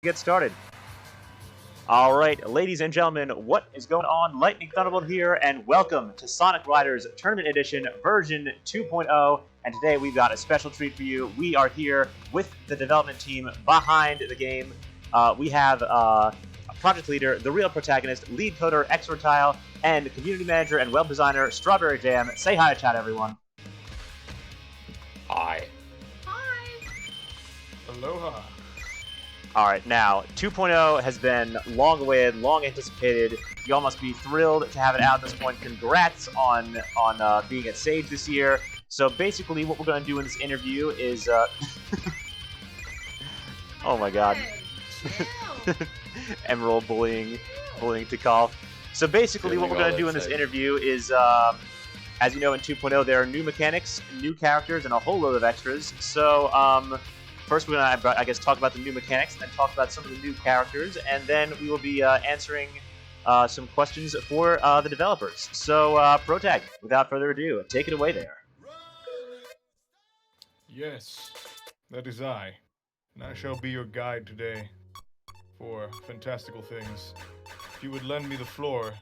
Get started. All right, ladies and gentlemen, what is going on? Lightning Thunderbolt here, and welcome to Sonic Riders Tournament Edition version 2.0. And today we've got a special treat for you. We are here with the development team behind the game. We have project leader, TheRealProtagonist, lead coder, Exortile, and community manager and web designer, StrawberryJam. Say hi to chat, everyone. Hi. Hi. Aloha. All right, now 2.0 has been long awaited, long anticipated. You all must be thrilled to have it out at this point. Congrats on being at Sage this year. So basically, what we're going to do in this interview is, oh my God, Emerl bullying Tikal. So basically, what we're going to do in this interview is, as you know, in 2.0 there are new mechanics, new characters, and a whole load of extras. So first, we're going to, I guess, talk about the new mechanics, and then talk about some of the new characters, and then we will be answering some questions for the developers. So, Protag, without further ado, take it away there. Yes, that is I, and I shall be your guide today for fantastical things. If you would lend me the floor,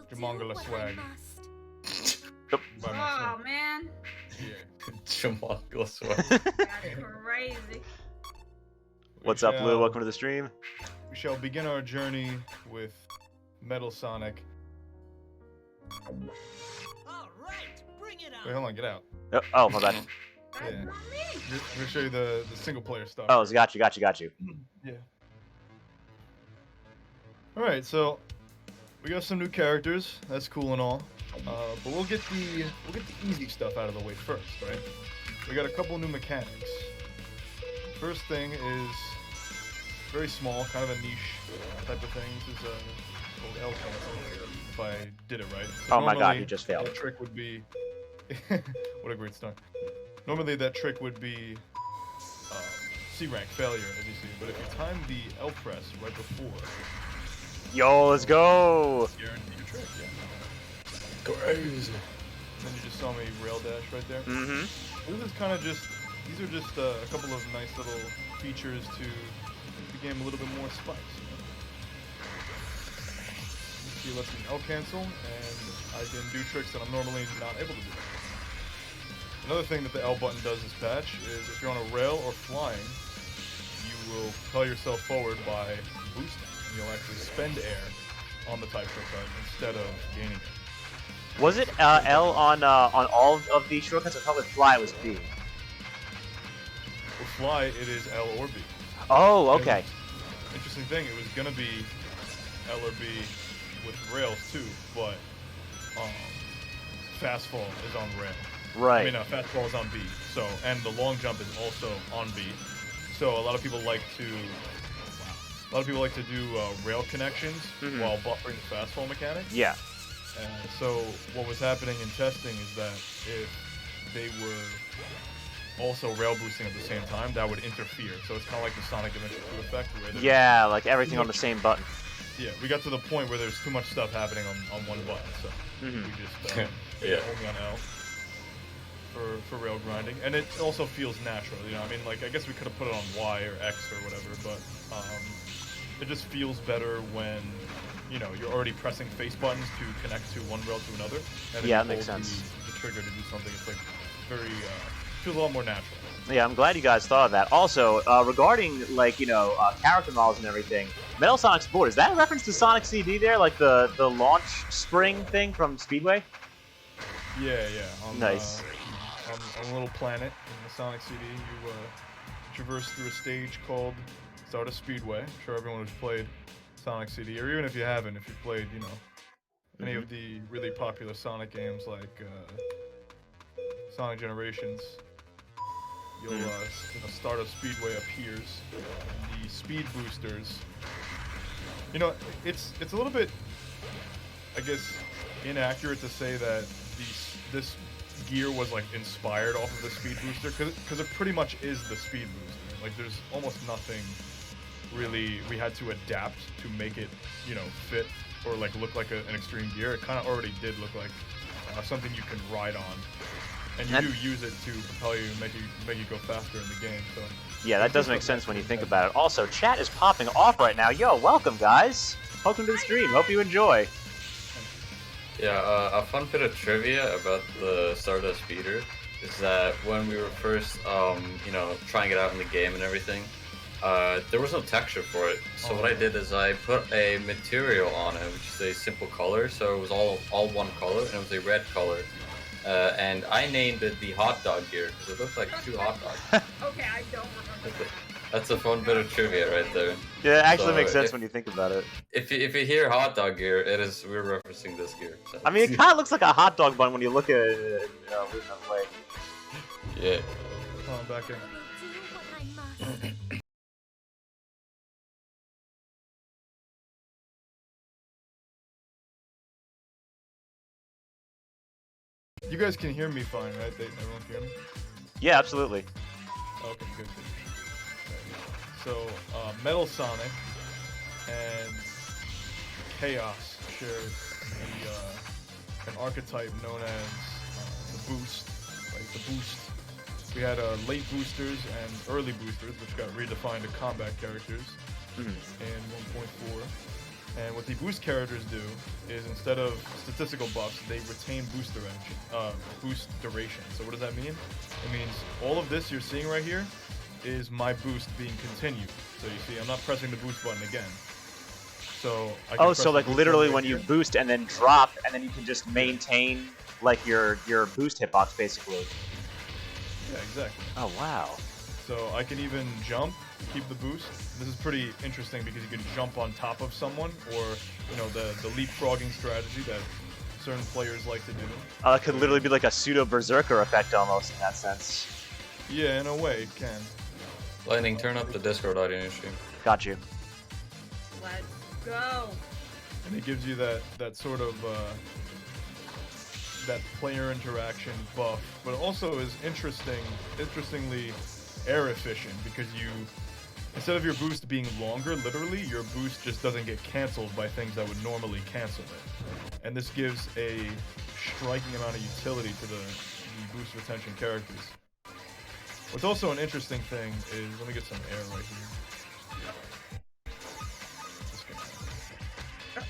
Jamongala swag. Oh man. Yeah. Jamongala swag. That's crazy. What's up, Lou? Welcome to the stream. We shall begin our journey with Metal Sonic. Alright, bring it on. Wait, hold on, get out. Oh, my bad. That's Yeah. not me. I'm gonna show you the single player stuff. Oh, got you. Yeah. Alright, so we got some new characters. That's cool and all. But we'll get the easy stuff out of the way first, right? We got a couple new mechanics. First thing is very small, kind of a niche type of thing. This is a old L cancel, if I did it right. So Oh my God, you just failed. That trick would be what a great start. Normally that trick would be C rank failure, as you see. But if you time the L press right before, Yo, let's go. guarantee your trick. Yeah. Crazy. And then you just saw me rail dash right there. Mm-hmm. This is kind of just, these are just a couple of nice little features to make the game a little bit more spice. You lets me L cancel, and I can do tricks that I'm normally not able to do. Another thing that the L button does this patch is if you're on a rail or flying, you will propel yourself forward by boosting. You'll actually spend air on the type trick button instead of gaining it. Was it L on all of the shortcuts? I thought with fly was B. With fly, it is L or B. Oh, okay. Interesting thing, it was gonna be L or B with rails too, but fast fall is on rail. Right. I mean, fast fall is on B. So, and the long jump is also on B. So a lot of people like to do rail connections while buffering the fast fall mechanic. Yeah. So what was happening in testing is that if they were also rail boosting at the same time, that would interfere. So it's kind of like the Sonic Adventure 2 effect. Where Yeah, like everything on the same button. Yeah, we got to the point where there's too much stuff happening on one button, so we just only on L for rail grinding, and it also feels natural. You know, I mean, like I guess we could have put it on Y or X or whatever, but it just feels better when you're already pressing face buttons to connect to one rail to another. And Yeah, it makes sense. The trigger to do something. It's like very feels a lot more natural. Yeah, I'm glad you guys thought of that. Also, regarding character models and everything, Metal Sonic's board, is that a reference to Sonic CD there, like the launch spring thing from Speedway? Yeah. Nice. On a little planet in the Sonic CD, you traverse through a stage called Stardust Speedway. I'm sure everyone who's played Sonic CD, or even if you haven't, if you've played, any of the really popular Sonic games like Sonic Generations, you'll Stardust Speedway appears, and the speed boosters. It's a little bit, I guess, inaccurate to say that this gear was like inspired off of the speed booster, because it pretty much is the speed booster. Like there's almost nothing really we had to adapt to make it fit or like look like an extreme gear. It kind of already did look like something you can ride on And you do use it to propel you and make you go faster in the game. So yeah, that does make sense when you think about it. Also, chat is popping off right now. Yo, welcome guys. Welcome to the stream. Hope you enjoy. Yeah, a fun bit of trivia about the Stardust Speeder is that when we were first, you know, trying it out in the game and everything, there was no texture for it. So what I did is I put a material on it, which is a simple color. So it was all one color, and it was a red color. And I named it the hot dog gear because it looked like 2 hot dogs. Okay, I don't remember that. That's a fun bit of trivia right there. Yeah, it actually So makes sense when you think about it. If you hear hot dog gear, we're referencing this gear. So. I mean, it kind of looks like a hot dog bun when you look at it in a weird enough way. Yeah. Oh, I'm back in. You guys can hear me fine, right? Everyone can hear me? Yeah, absolutely. Okay, good. So, Metal Sonic and Chaos share an archetype known as the Boost, right? The Boost. We had late boosters and early boosters, which got redefined to combat characters in 1.4. And what the boost characters do is instead of statistical buffs, they retain boost duration. So what does that mean? It means all of this you're seeing right here is my boost being continued. So you see, I'm not pressing the boost button again. So I can so like literally when you boost and then drop, and then you can just maintain like your boost hitbox basically. Yeah, exactly. Oh wow. So I can even jump, keep the boost. This is pretty interesting because you can jump on top of someone, or you know the leapfrogging strategy that certain players like to do. It could literally be like a pseudo berserker effect almost in that sense. Yeah, in a way, it can. Lightning, turn up the Discord audio in your stream. Got you. Let's go. And it gives you that sort of that player interaction buff, but also is interestingly air efficient because instead of your boost being longer, literally, your boost just doesn't get canceled by things that would normally cancel it. And this gives a striking amount of utility to the boost retention characters. What's also an interesting thing is, let me get some air right here. Just get that.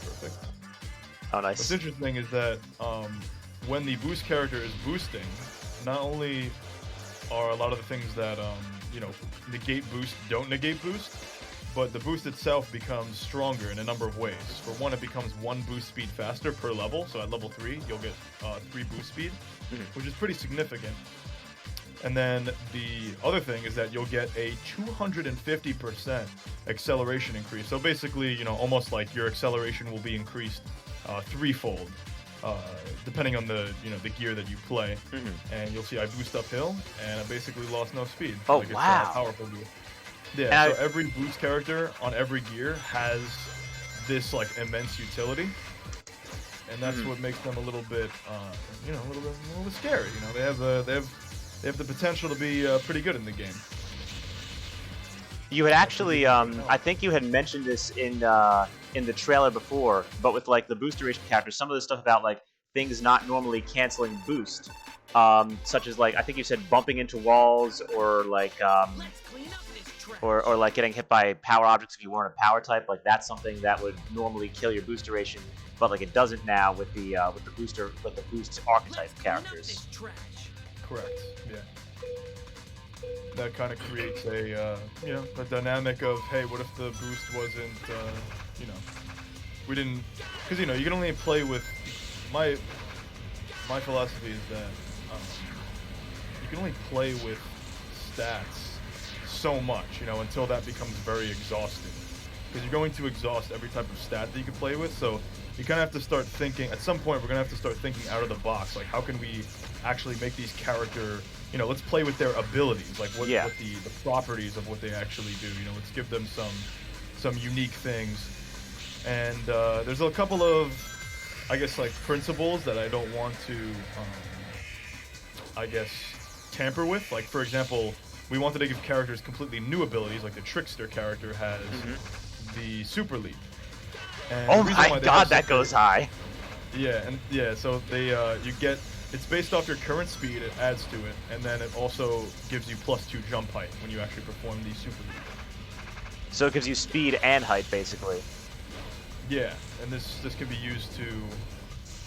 Perfect. Oh, nice. What's interesting is that when the boost character is boosting, not only are a lot of the things that you know, negate boost don't negate boost, but the boost itself becomes stronger in a number of ways. For one, it becomes 1 boost speed faster per level, so at level 3 you'll get 3 boost speed, which is pretty significant. And then the other thing is that you'll get a 250% acceleration increase. So basically, you know, almost like your acceleration will be increased threefold. Depending on the gear that you play, and you'll see I boost uphill, and I basically lost no speed. Oh like wow! It's a powerful gear. Yeah, so every boost character on every gear has this like immense utility, and that's what makes them a little bit, you know, a little bit scary. You know, they have the potential to be pretty good in the game. You had actually, I think you had mentioned this in the trailer before, but with like the boost duration characters, some of the stuff about like things not normally canceling boost, such as like I think you said bumping into walls, or like or like getting hit by power objects if you weren't a power type. Like that's something that would normally kill your boost duration, but like it doesn't now with the boost archetype characters. Correct. Yeah. That kind of creates a you know, a dynamic of, hey, what if the boost wasn't you know, we didn't, because you know you can only play with my philosophy is that you can only play with stats so much, you know, until that becomes very exhausting, because you're going to exhaust every type of stat that you can play with. So you kind of have to start thinking, at some point we're gonna have to start thinking out of the box, like how can we actually make these character, you know, let's play with their abilities, like what the properties of what they actually do, you know, let's give them some unique things. And there's a couple of, I guess, like principles that I don't want to I guess tamper with. Like for example, we wanted to give characters completely new abilities, like the Trickster character has the Super Leap. And oh my god, that goes high. So they you get it's based off your current speed. It adds to it, and then it also gives you +2 jump height when you actually perform the super leap. So it gives you speed and height, basically. Yeah, and this can be used to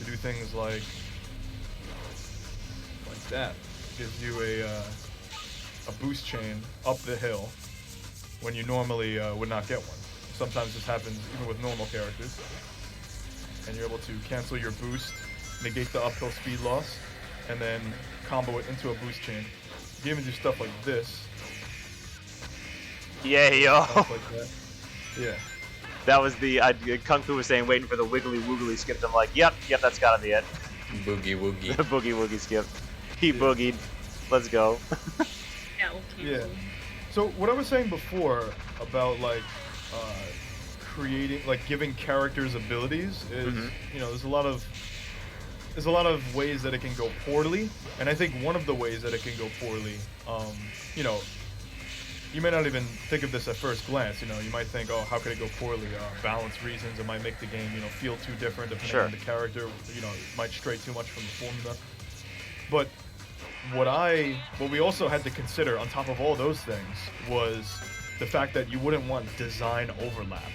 do things like that. Gives you a boost chain up the hill when you normally would not get one. Sometimes this happens even with normal characters. And you're able to cancel your boost, negate the uphill speed loss, and then combo it into a boost chain. You can even do stuff like this. Yeah, yo. Stuff like that. Yeah. That was the Kung Fu was saying, waiting for the wiggly woogly skip. I'm like, yep, that's gotta be it. Boogie woogie. The boogie woogie skip. He boogied. Let's go. Yeah. So what I was saying before about like creating, like giving characters abilities is, you know, there's a lot of ways that it can go poorly, and I think one of the ways that it can go poorly, you know, you may not even think of this at first glance. You know, you might think, oh, how could it go poorly? Balance reasons. It might make the game, you know, feel too different depending on the character. You know, it might stray too much from the formula. But what we also had to consider on top of all those things was the fact that you wouldn't want design overlap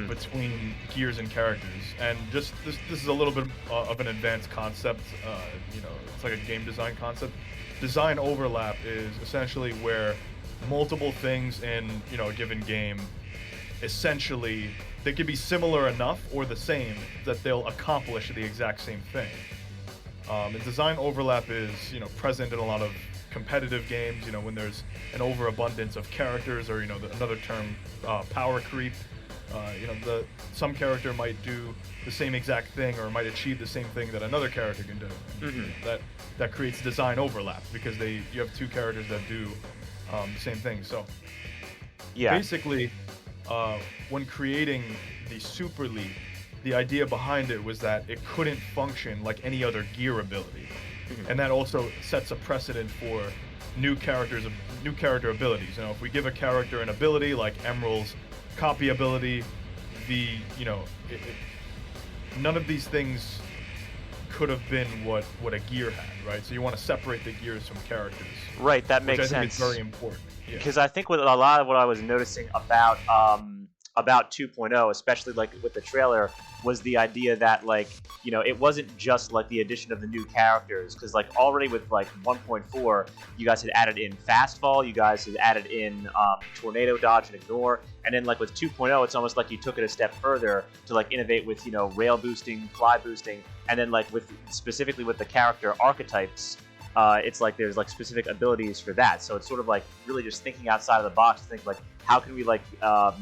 between gears and characters. And just this is a little bit of an advanced concept. You know, it's like a game design concept. Design overlap is essentially where multiple things in, you know, a given game, essentially they could be similar enough or the same that they'll accomplish the exact same thing. And design overlap is, you know, present in a lot of competitive games, you know, when there's an overabundance of characters, or, you know, another term, power creep. You know, some character might do the same exact thing or might achieve the same thing that another character can do. That creates design overlap because you have two characters that do the same thing. So basically, when creating the Super League, the idea behind it was that it couldn't function like any other gear ability, and that also sets a precedent for new character abilities. You know, if we give a character an ability like Emerl's copy ability, none of these things could have been what a gear had, right? So you want to separate the gears from characters. Right, that makes which I sense. think is very important. Because I think with a lot of what I was noticing about 2.0, especially like with the trailer, was the idea that, like, you know, it wasn't just like the addition of the new characters, because like already with like 1.4, you guys had added in fast fall, you guys had added in tornado dodge and ignore, and then like with 2.0, it's almost like you took it a step further to like innovate with, you know, rail boosting, fly boosting, and then like with specifically with the character archetypes. It's like there's like specific abilities for that, so it's sort of like really just thinking outside of the box to think like how can we like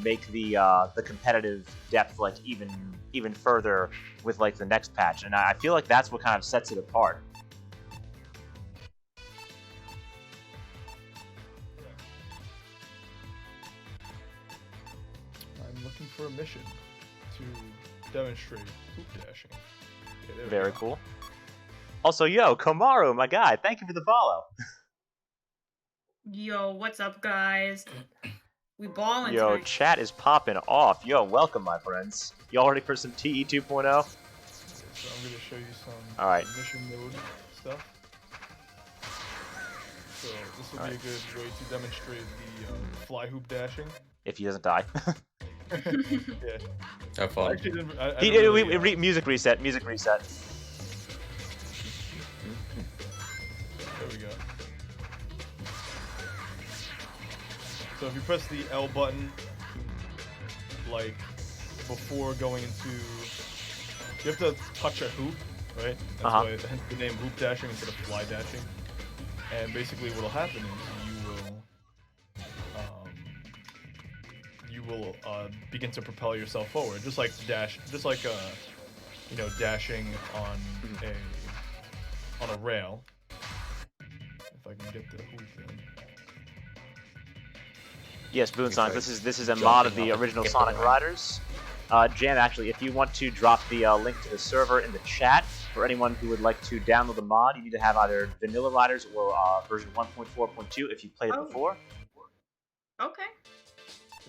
make the competitive depth like even further with like the next patch, and I feel like that's what kind of sets it apart. I'm looking for a mission to demonstrate hoop dashing. Okay, Very cool. Also, yo, Komaru, my guy, thank you for the follow. Yo, what's up, guys? We ballin' Yo, tonight. chat is popping off. Yo, welcome, my friends. Y'all ready for some TE 2.0? So I'm going to show you some mission mode stuff. So this will be a good way to demonstrate the fly hoop dashing. If he doesn't die. Yeah. Have fun. Music reset. There we go. So if you press the L button, like before going into, you have to touch a hoop, right? That's why hence the name hoop dashing instead of fly dashing. And basically what'll happen is you will begin to propel yourself forward, just like you know, dashing on a rail. If I can get the hoop in. Yes, Boonsonic, this is a mod of the original Sonic Riders. Jam, actually, if you want to drop the link to the server in the chat, for anyone who would like to download the mod, you need to have either Vanilla Riders or version 1.4.2 if you played it before. Okay.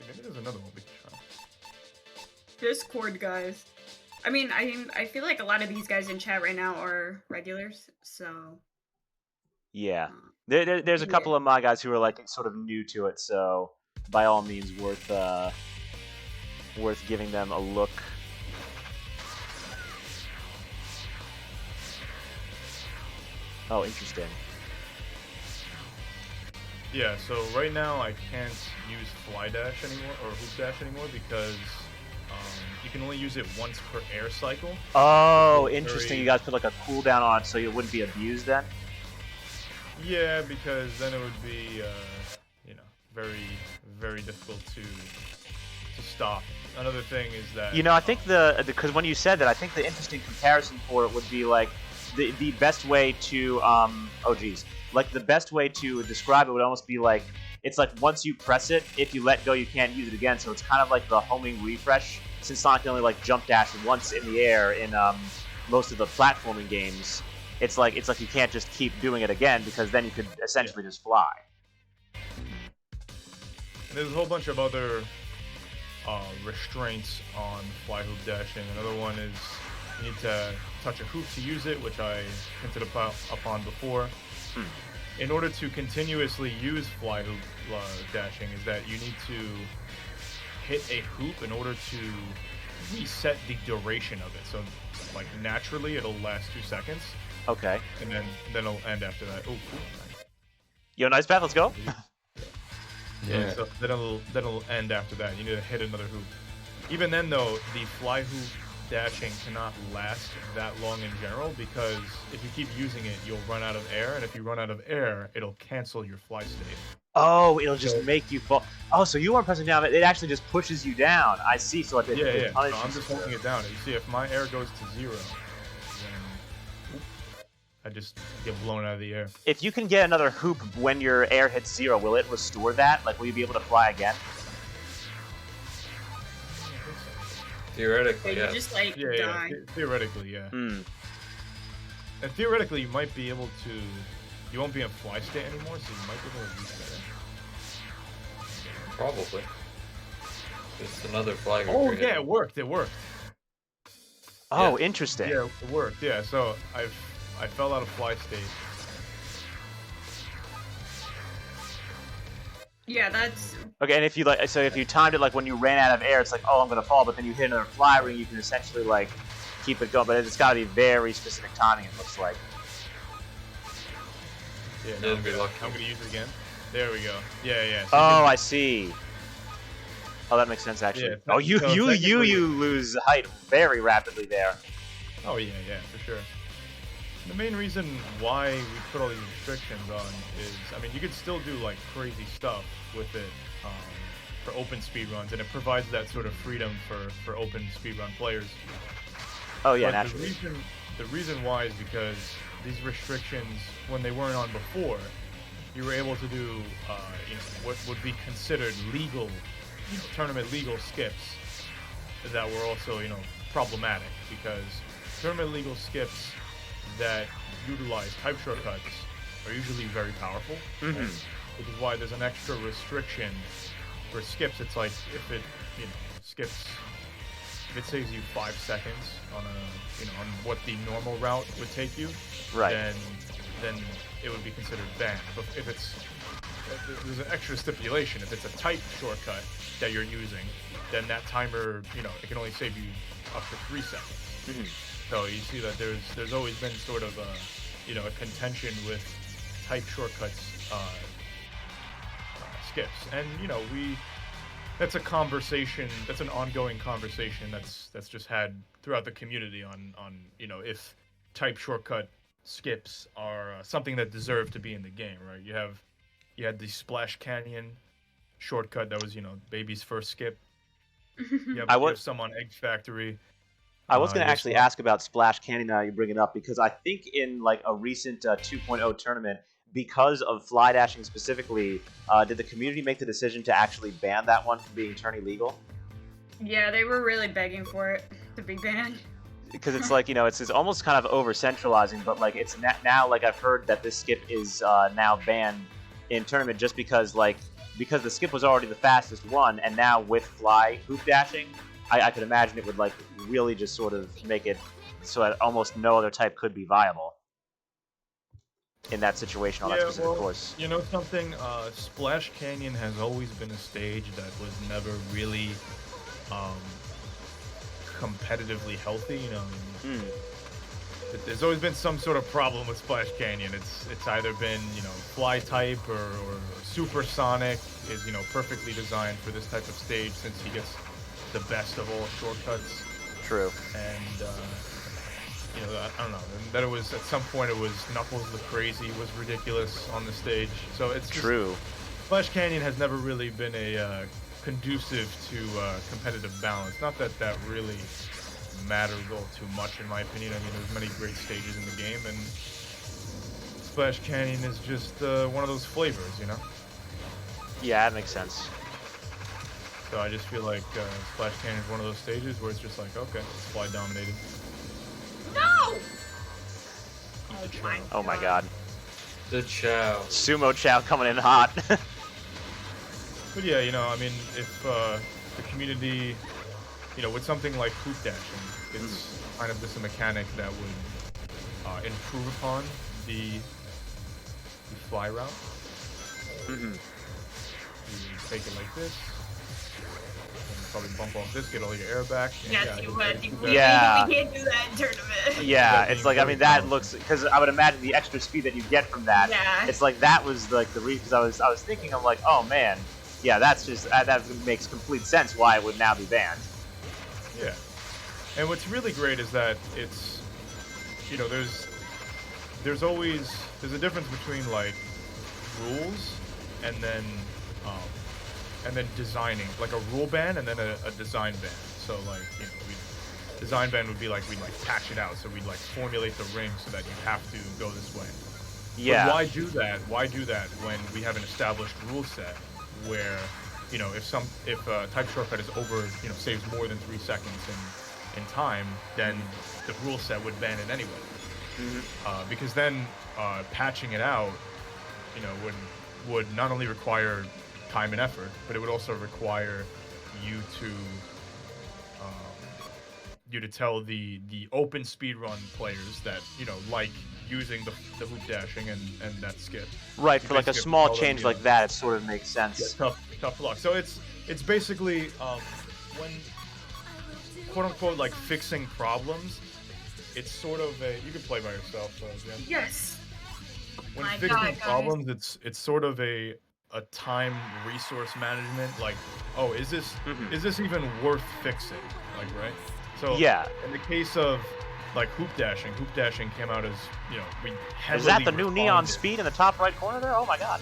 Maybe there's another one we can try. Discord, guys. I mean, I feel like a lot of these guys in chat right now are regulars, so Yeah. There's a couple Yeah. of my guys who are like sort of new to it, so by all means worth giving them a look. Oh, interesting. Yeah, so right now I can't use Fly Dash anymore, or Hoop Dash anymore, because you can only use it once per air cycle. Oh, Very- interesting. You guys put like a cooldown on it so it wouldn't be abused then? Yeah, because then it would be, you know, very, very difficult to stop. Another thing is that... You know, I think because when you said that, I think the interesting comparison for it would be like the best way to, like the best way to describe it would almost be like, it's like once you press it, if you let go, you can't use it again. So it's kind of like the homing refresh, since Sonic can only like jump dash once in the air in most of the platforming games. It's like you can't just keep doing it again, because then you could essentially just fly. There's a whole bunch of other restraints on fly hoop dashing. Another one is you need to touch a hoop to use it, which I hinted upon before. In order to continuously use fly hoop dashing, is that you need to hit a hoop in order to reset the duration of it. So, like, naturally, it'll last 2 seconds. Okay. And then it'll end after that. Oh, cool. Nice. Yo, nice path. Let's go. Yeah. So then it'll end after that. You need to hit another hoop. Even then, though, the fly hoop dashing cannot last that long in general, because if you keep using it, you'll run out of air, and if you run out of air, it'll cancel your fly state. Oh, it'll just make you fall. Oh, so you aren't pressing down, it actually just pushes you down. I see. So it Yeah. No, punishes I'm just you. holding it down. You see, if my air goes to 0, then I just get blown out of the air. If you can get another hoop when your air hits 0, will it restore that? Like, will you be able to fly again? Theoretically, You yeah. just like Yeah, die. theoretically, yeah. Hmm. And theoretically, you might be able to. You won't be in fly state anymore, so you might be able to reset it. Probably. It's another flag. Oh yeah, it worked. It worked. Oh, Yeah. interesting. Yeah, it worked. Yeah, so I fell out of fly state. Yeah, that's Okay, and if you like, so if you timed it like when you ran out of air, it's like, oh, I'm gonna fall, but then you hit another fly ring, you can essentially like keep it going. But it's got to be very specific timing. It looks like. Yeah, Yeah, I'm be gonna, lucky. I'm gonna use it again. There we go. Yeah. So you Oh, can- I see. Oh, that makes sense actually. Yeah, Oh, you so you technically- lose height very rapidly there. Oh yeah, for sure. The main reason why we put all these restrictions on is, I mean, you could still do like crazy stuff with it for open speedruns, and it provides that sort of freedom for open speedrun players. Oh yeah, But naturally. the reason why is because these restrictions, when they weren't on before, you were able to do what would be considered legal, tournament legal skips that were also problematic, because tournament legal skips that utilize type shortcuts are usually very powerful, Mhm. which is why there's an extra restriction for skips. It's like if it skips, if it saves you 5 seconds on on what the normal route would take you, Right. then it would be considered banned. But if there's an extra stipulation, if it's a type shortcut that you're using, then that timer, it can only save you up to 3 seconds. Mhm. So you see that there's always been sort of a contention with type shortcuts skips, and that's a conversation, that's an ongoing conversation that's just had throughout the community on if type shortcut skips are something that deserve to be in the game, right? You had the Splash Canyon shortcut that was baby's first skip. You have some on Egg Factory. I was going to there's actually some- ask about Splash Canyon now you bring it up, because I think in like a recent 2.0 tournament, because of fly dashing specifically, did the community make the decision to actually ban that one from being tourney legal? yeah, they were really begging for it to be banned. Because it's like, it's almost kind of over centralizing, but like it's now like I've heard that this skip is now banned in tournament just because the skip was already the fastest one, and now with fly hoop dashing, I could imagine it would like really just sort of make it so that almost no other type could be viable in that situation on that specific course. You know something? Splash Canyon has always been a stage that was never really competitively healthy. You know, there's always been some sort of problem with Splash Canyon. It's either been, you know, fly type or supersonic is, you know, perfectly designed for this type of stage since he gets the best of all shortcuts. True. And you know, I don't know. And then it was at some point it was Knuckles the Crazy was ridiculous on the stage. So it's just, true. Splash Canyon has never really been a conducive to competitive balance. Not that that really matters all too much in my opinion. I mean, there's many great stages in the game, and Splash Canyon is just one of those flavors, you know? Yeah, that makes sense. So I just feel like Splash Canyon is one of those stages where it's just like, okay, it's fly dominated. No! Oh my god. The Chow. Sumo Chow coming in hot. But yeah, you know, I mean, if the community, you know, with something like hoop dashing, it's kind of just a mechanic that would improve upon the fly route. You take it like this, and probably bump off this, get all your air back. And Yes, you would. We Yeah. can't do that in tournament. Yeah, it's like, I mean, that looks, because I would imagine the extra speed that you get from that, Yeah. it's like that was like the reason, because I was thinking, I'm like, oh man, yeah, that's just, that makes complete sense why it would now be banned. Yeah. And what's really great is that it's, you know, there's a difference between like rules and then designing, like a rule ban and then a design ban. So like, you know, design ban would be like we'd like patch it out, so we'd like formulate the ring so that you have to go this way. Yeah. But why do that? Why do that when we have an established rule set where, you know, if a type shortcut is over, you know, saves more than 3 seconds in time, then the rule set would ban it anyway. Because then patching it out, you know, would not only require time and effort, but it would also require you to tell the open speedrun players that, you know, like using the hoop dashing and that skip. Right, for like a small change like that, it sort of makes Yeah, sense. tough luck. So it's basically when quote unquote like fixing problems, it's sort of a, you can play by yourself, Jen. Yes. When My fixing God, guys. problems, it's sort of a time resource management. Like, oh, is this even worth fixing? Like, right? So Yeah. in the case of like hoop dashing came out as, you know, we heavily Is that the new refined neon it. speed in the top right corner there? Oh my god.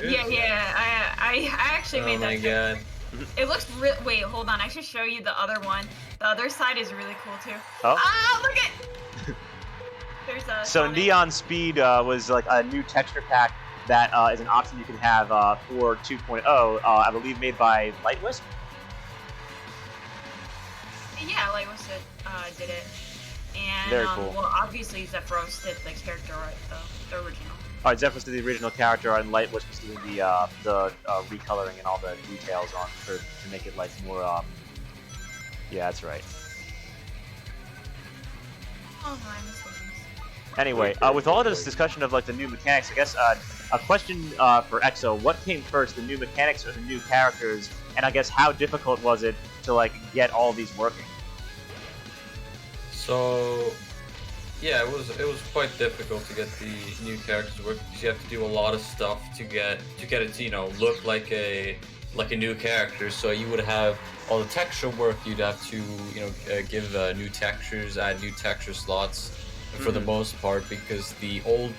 Yeah. I actually Oh made my that. god. It looks real. Wait, hold on. I should show you the other one. The other side is really cool too. Oh. Ah, look at. There's a. So Sonic. Neon Speed was like a new texture pack that is an option you can have for 2.0, I believe made by Lightwisp. Yeah, like what's it? Did it. And Very cool. well, obviously Zephyros did the character art, the original. Alright, Zephyros did the original character art, and Lightwisp was doing the recoloring and all the details on to make it like more. Yeah, that's right. Oh no, I missed things. Anyway, with all of this discussion of like the new mechanics, I guess a question for Exo: what came first, the new mechanics or the new characters? And I guess how difficult was it to like get all these working? So, yeah, it was quite difficult to get the new characters to work because you have to do a lot of stuff to get it to, you know, look like a new character. So you would have all the texture work. You'd have to, you know, give new textures, add new texture slots. For the most part, because the old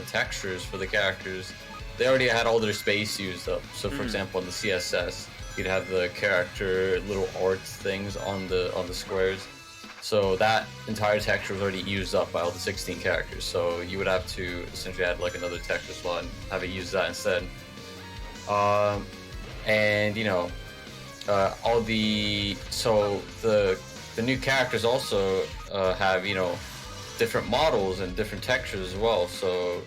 textures for the characters, they already had all their space used up. So, for example, in the CSS, you'd have the character little art things on the squares. So that entire texture was already used up by all the 16 characters. So you would have to essentially add like another texture slot and have it use that instead. And you know, the new characters also have, you know, different models and different textures as well. So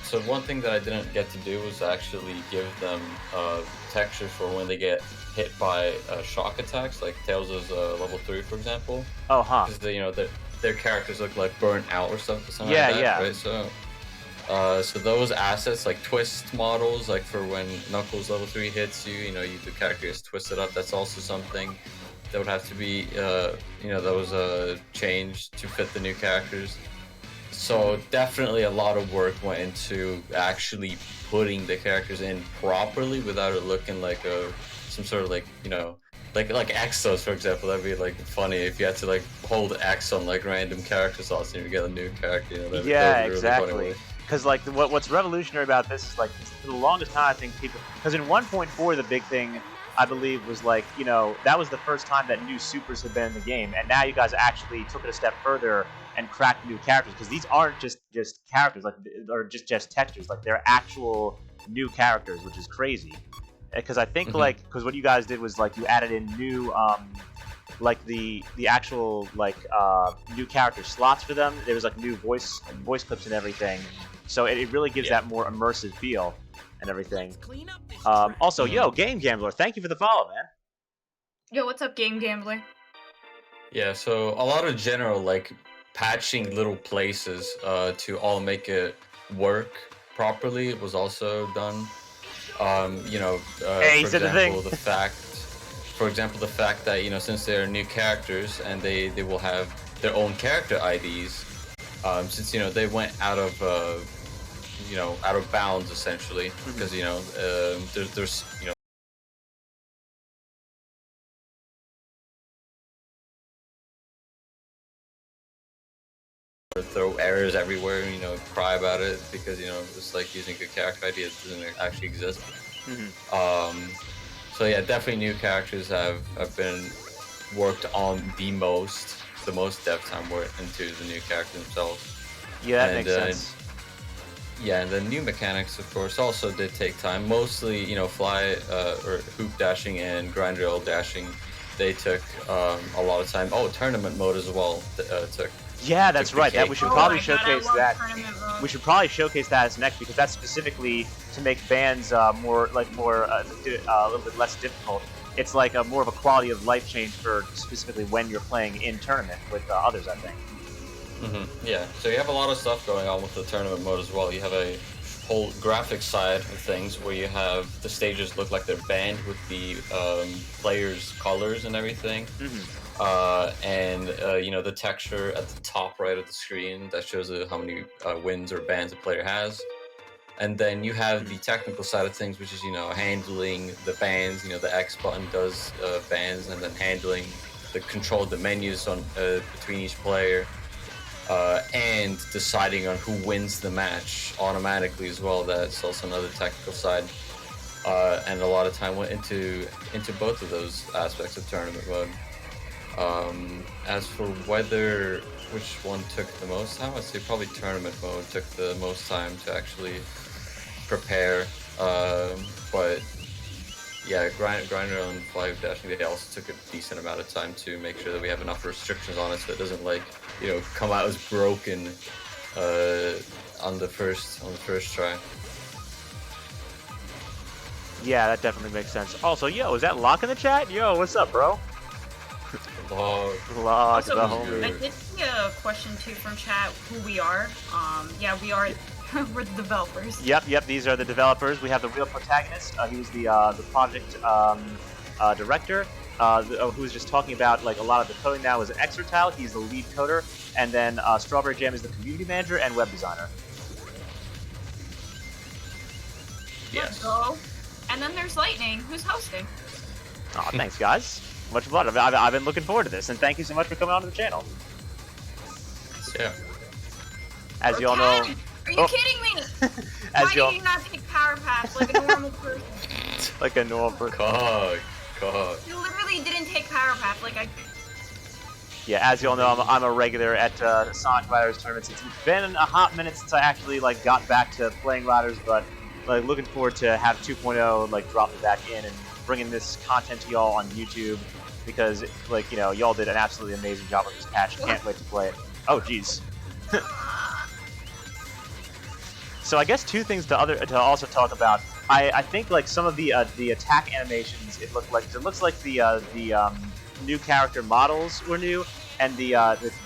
So one thing that I didn't get to do was actually give them texture for when they get hit by shock attacks, like Tails is level 3, for example. Oh, huh. Because their characters look like burnt out or something Yeah, like that, yeah. right? So those assets, like twist models, like for when Knuckles level 3 hits you, the character gets twisted up. That's also something that would have to be, that was changed to fit the new characters. So definitely a lot of work went into actually putting the characters in properly without it looking like some sort of like Exos, for example. That'd be like funny if you had to like hold X on like random character slots and you get a new character. That'd be really exactly. funny. Because like what's revolutionary about this is like for the longest time I think people, because in 1.4 the big thing I believe was like that was the first time that new supers had been in the game, and now you guys actually took it a step further and cracked new characters, because these aren't just characters like or just textures, like they're actual new characters, which is crazy. Because I think because what you guys did was like you added in new like the actual like new character slots for them. There was like new voice clips and everything, so it really gives that more immersive feel and everything. Also, yo, Game Gambler, thank you for the follow, man. Yo, what's up, Game Gambler? Yeah, so a lot of general like patching little places to all make it work properly was also done. For example, the fact that since they're new characters and they will have their own character IDs, since they went out of out of bounds essentially, because there's throw errors everywhere, cry about it because it's like using a character ID that doesn't actually exist. So yeah, definitely new characters have been worked on the most dev time went into the new characters themselves. Yeah, that makes sense. Yeah, and the new mechanics, of course, also did take time. Mostly, fly or hoop dashing and grind rail dashing, they took a lot of time. Oh, tournament mode as well took. Yeah, that's right. That we should probably showcase that. Tournament We should probably showcase that as next, because that's specifically to make bans a little bit less difficult. It's like more of a quality of life change for specifically when you're playing in tournament with others, I think. Yeah, so you have a lot of stuff going on with the tournament mode as well. You have a whole graphic side of things where you have the stages look like they're banned with the players' colors and everything. And the texture at the top right of the screen that shows how many wins or bans a player has. And then you have the technical side of things, which is handling the bans. The X button does bans, and then handling the menus on between each player, and deciding on who wins the match automatically as well. That's also another technical side. And a lot of time went into both of those aspects of tournament mode. As for which one took the most time, I'd say probably tournament mode took the most time to actually prepare. But yeah, grinder and fly dashing, they also took a decent amount of time to make sure that we have enough restrictions on it, so it doesn't come out as broken on the first try. Yeah, that definitely makes sense. Also, yo, is that Locke in the chat? Yo, what's up, bro? Locke, the homie. I did see a question too from chat, who we are. Yeah, we are we're the developers. Yep, these are the developers. We have the real protagonist. He was the project director, who was just talking about like a lot of the coding now is Exortile. He's the lead coder, and then StrawberryJam is the community manager and web designer. Let's go. And then there's Lightning, who's hosting. Oh, thanks, guys. Much fun. I've been looking forward to this, and thank you so much for coming onto the channel. Yeah. As you all know. Are you kidding me? Why do you not take power paths like a normal person? Like a normal person. God. You literally didn't take power path like I. Yeah, as you all know, I'm a regular at Sonic Riders tournaments. It's been a hot minute since I actually got back to playing Riders, but looking forward to have 2.0 drop it back in and bringing this content to y'all on YouTube, because y'all did an absolutely amazing job with this patch. Can't wait to play it. Oh jeez. So I guess two things to also talk about. I think like some of the attack animations, it looks like the new character models were new, and the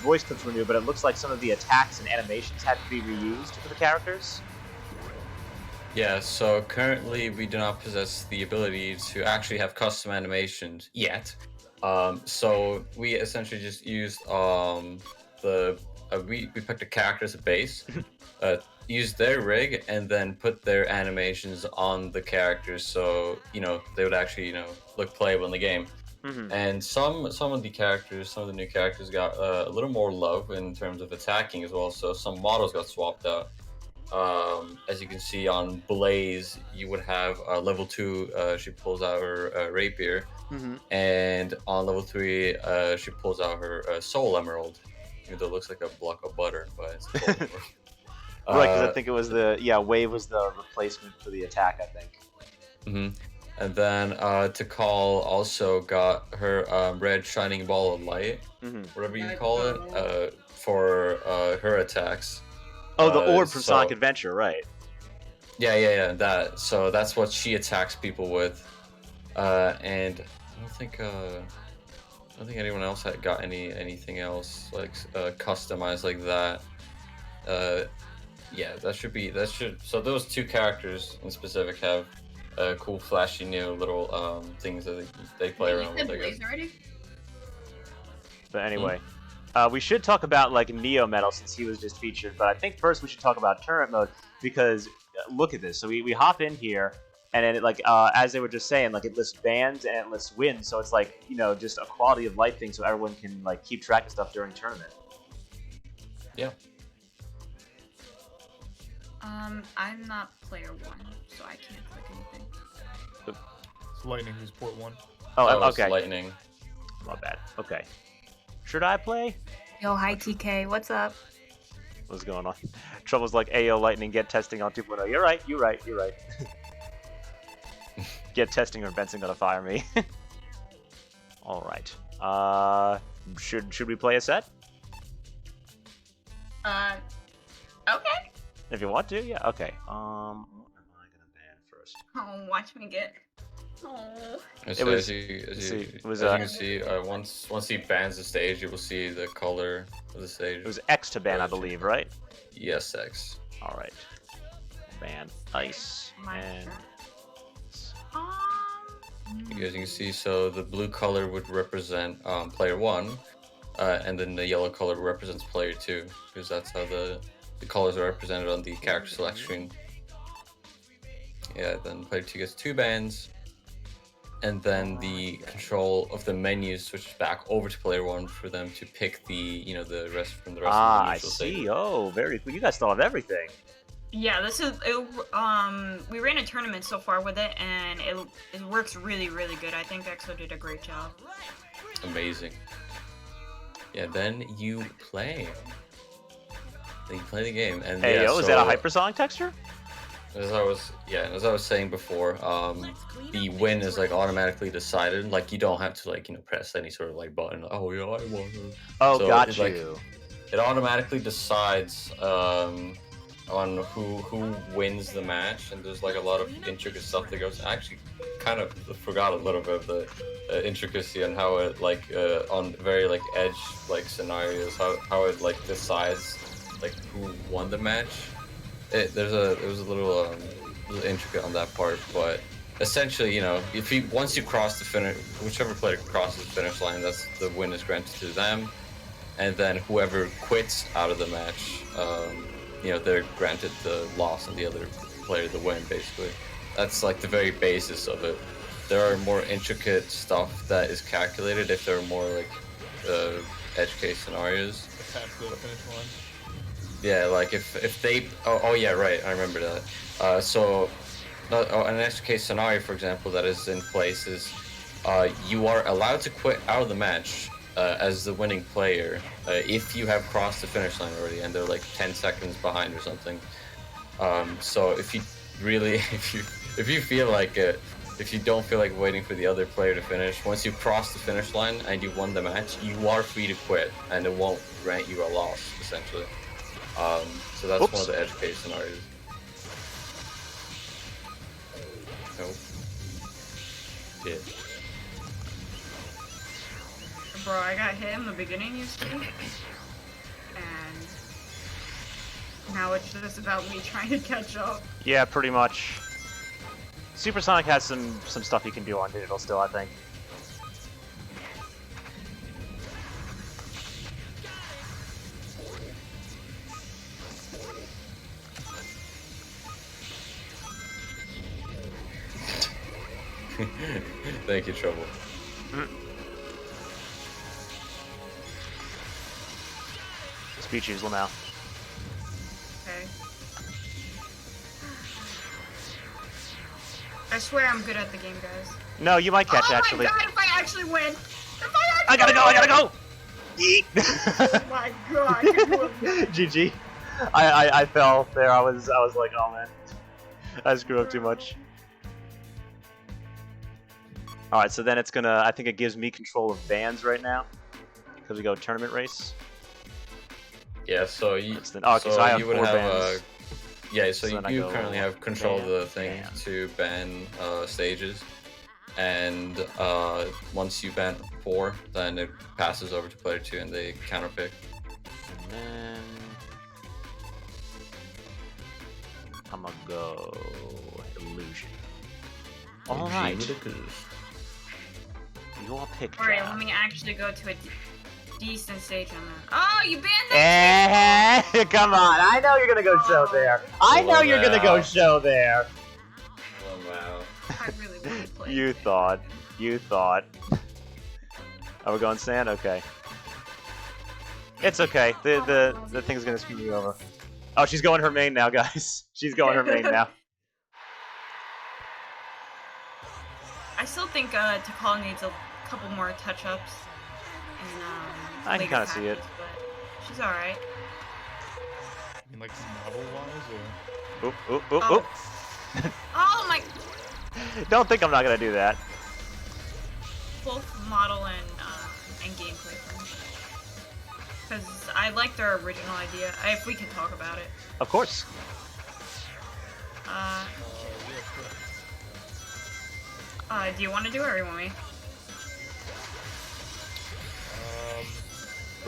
voice clips were new, but it looks like some of the attacks and animations had to be reused for the characters. Yeah, so currently we do not possess the ability to actually have custom animations yet. So we essentially just used we picked a character as a base, used their rig, and then put their animations on the characters, so they would actually look playable in the game. Mm-hmm. And some of the new characters got a little more love in terms of attacking as well. So some models got swapped out. As you can see on Blaze, you would have level 2. She pulls out her rapier, Mm-hmm. and on level 3, she pulls out her soul emerald. Even though it looks like a block of butter, but it's a soul emerald. Right, because I think it was wave was the replacement for the attack, I think. Mm-hmm. And then Tikal also got her red shining ball of light, Mm-hmm. whatever you call it, for her attacks. Oh, the orb from Sonic Adventure, right? Yeah. So that's what she attacks people with, and I don't think anyone else had got anything else like customized like that. Yeah, that should. So those two characters in specific have cool, flashy new little things that they play around with. I guess. But anyway. We should talk about like Neo Metal since he was just featured, but I think first we should talk about tournament mode because look at this. So we hop in here, and then it as they were just saying, like it lists bans and it lists wins. So it's like just a quality of life thing, so everyone can like keep track of stuff during tournament. Yeah. I'm not player 1, so I can't click anything. It's Lightning who's port 1. Oh, okay. It's Lightning. My bad. Okay. Should I play? Yo, hi TK, what's up? What's going on? Trouble's like, Ayo, Lightning, get testing on 2.0. You're right. Get testing or Benson gonna fire me. All right. Should we play a set? Okay. If you want to, yeah. Okay. What am I gonna ban first? Oh, watch me get. Oh. As It was- you it was, can see, once he bans the stage, you will see the color of the stage. It was X to ban, I believe, right? Yes, X. All right. Ban ice My and You guys can see, so the blue color would represent player 1, and then the yellow color represents player 2, because that's how the colors are represented on the character select screen. Yeah, then player 2 gets 2 bans, and then the control of the menu switches back over to player 1 for them to pick the the rest from the rest of the I neutral see. stage. Oh, very cool. You guys thought of everything. Yeah, this is we ran a tournament so far with it, and it works really, really good. I think EXO did a great job. Amazing. Yeah, then you play. Then you play the game, and Hey, yeah, is so, that a hypersonic texture? As I was saying before, the win is like automatically decided. Like you don't have to press any sort of like button. Oh yeah, I won. Oh, So got it's you. like- It automatically decides on who wins the match, and there's like a lot of intricate stuff that goes. I actually kind of forgot a little bit of the intricacy on how it on very edge scenarios how it decides who won the match. It was a little intricate on that part, but essentially, once you cross the finish, whichever player crosses the finish line, that's the win is granted to them, and then whoever quits out of the match, they're granted the loss, and the other player the win. Basically, that's like the very basis of it. There are more intricate stuff that is calculated if there are more edge case scenarios. Attach the finish line. Yeah, like if they oh yeah, right, I remember that. So an edge case scenario, for example, that is in place is you are allowed to quit out of the match as the winning player if you have crossed the finish line already and they're 10 seconds behind or something. So if you feel like if you don't feel like waiting for the other player to finish, once you cross the finish line and you won the match, you are free to quit, and it won't grant you a loss, essentially. So that's one of the edge case scenarios. Yeah. Bro, I got hit in the beginning, you see? And now it's just about me trying to catch up. Yeah, pretty much. Supersonic has some stuff you can do on digital still, I think. Thank you, Trouble. Speed choose now. Okay. I swear I'm good at the game, guys. No, you might catch actually. Oh my god, if I actually win! If I I gotta go! I gotta go! Yeet! Oh my god, GG. I fell there. I was like, oh man, I screwed up too much. All right, so then it's gonna. I think it gives me control of bands right now because we go tournament race. Yeah, so you. Oh, so I have you would 4 have bands. yeah, so then I you go currently have control of the thing ban. to ban stages, and once you ban 4, then it passes over to player 2 and they counterpick. And then I'm gonna go illusion. All right. Your picture. Alright, let me actually go to a decent stage on that. Oh, you banned that! Come on, I know you're gonna go show there. I know you're gonna go show there. Oh wow. I really want to play. You thought. Are we going sand? Okay. It's okay. The thing's gonna screw me over. Oh, she's going her main now, guys. She's going her main now. I still think Tikal needs a couple more touch-ups. I can kind of see it. But she's alright. I mean, like model-wise, or? Oop, oop, oop, Oh. oop. Oh my! Don't think I'm not gonna do that. Both model and gameplay things. Because I like their original idea. If we can talk about it. Of course. Yeah, sure. Do you want to do it or you want me?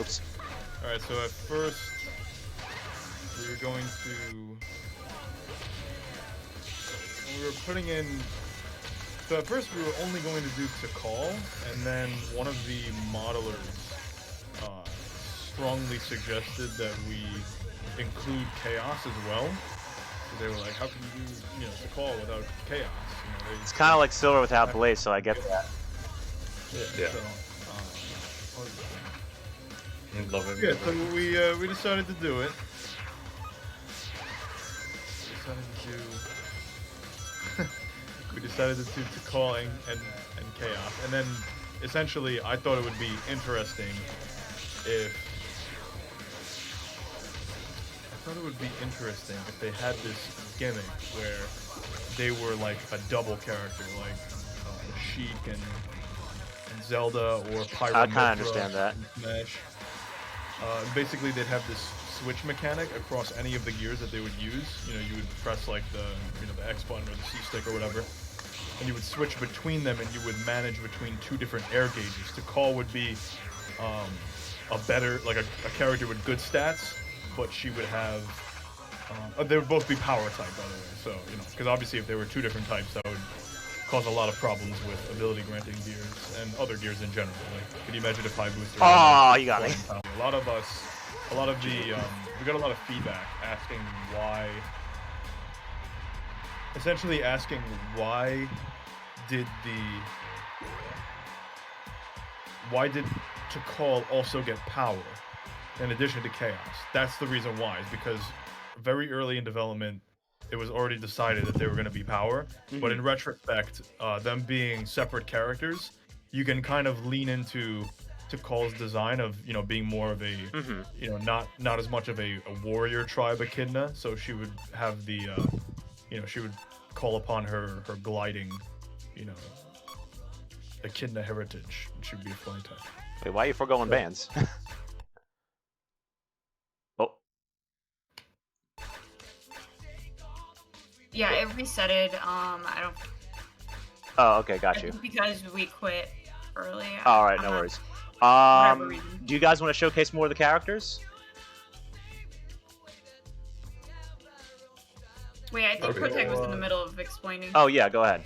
Oops. Alright, so at first, we were going to... We were putting in... So at first we were only going to do Tikal, and then one of the modelers strongly suggested that we include Chaos as well. So they were like, how can you do, Tikal without Chaos? It's kind of like Silver without Blaze, so I get that. Yeah. So, Love it. yeah, so we decided to do it. We decided to do Tikal and Chaos, and then essentially I thought it would be interesting if they had this gimmick where they were like a double character, like Sheik and Zelda or Pyro. I kind of understand that. Smash. Basically, they'd have this switch mechanic across any of the gears that they would use. You would press like the X button or the C stick or whatever, and you would switch between them, and you would manage between 2 different air gauges. Tikal would be a better, like a character with good stats, but she would have. They would both be power type, by the way. So because obviously if there were 2 different types, that would cause a lot of problems with ability granting gears and other gears in general. Like, can you imagine if High Booster? Oh, you got me. A lot of we got a lot of feedback asking why. Essentially asking why did Tikal also get power in addition to Chaos? That's the reason why. Is because very early in development, it was already decided that they were going to be power. But in retrospect, them being separate characters, you can kind of lean into Tikal's design of being more of a not as much of a warrior tribe echidna. So she would have the she would call upon her gliding echidna heritage. She would be a flying type. Wait, why are you foregoing bands? Oh. Yeah, it resetted. I don't. Oh, okay, I got you. think because we quit early. All right, I'm no not- worries. whatever reason. Do you guys want to showcase more of the characters? Wait, I think Okay. Protect was in the middle of explaining. Oh yeah, go ahead.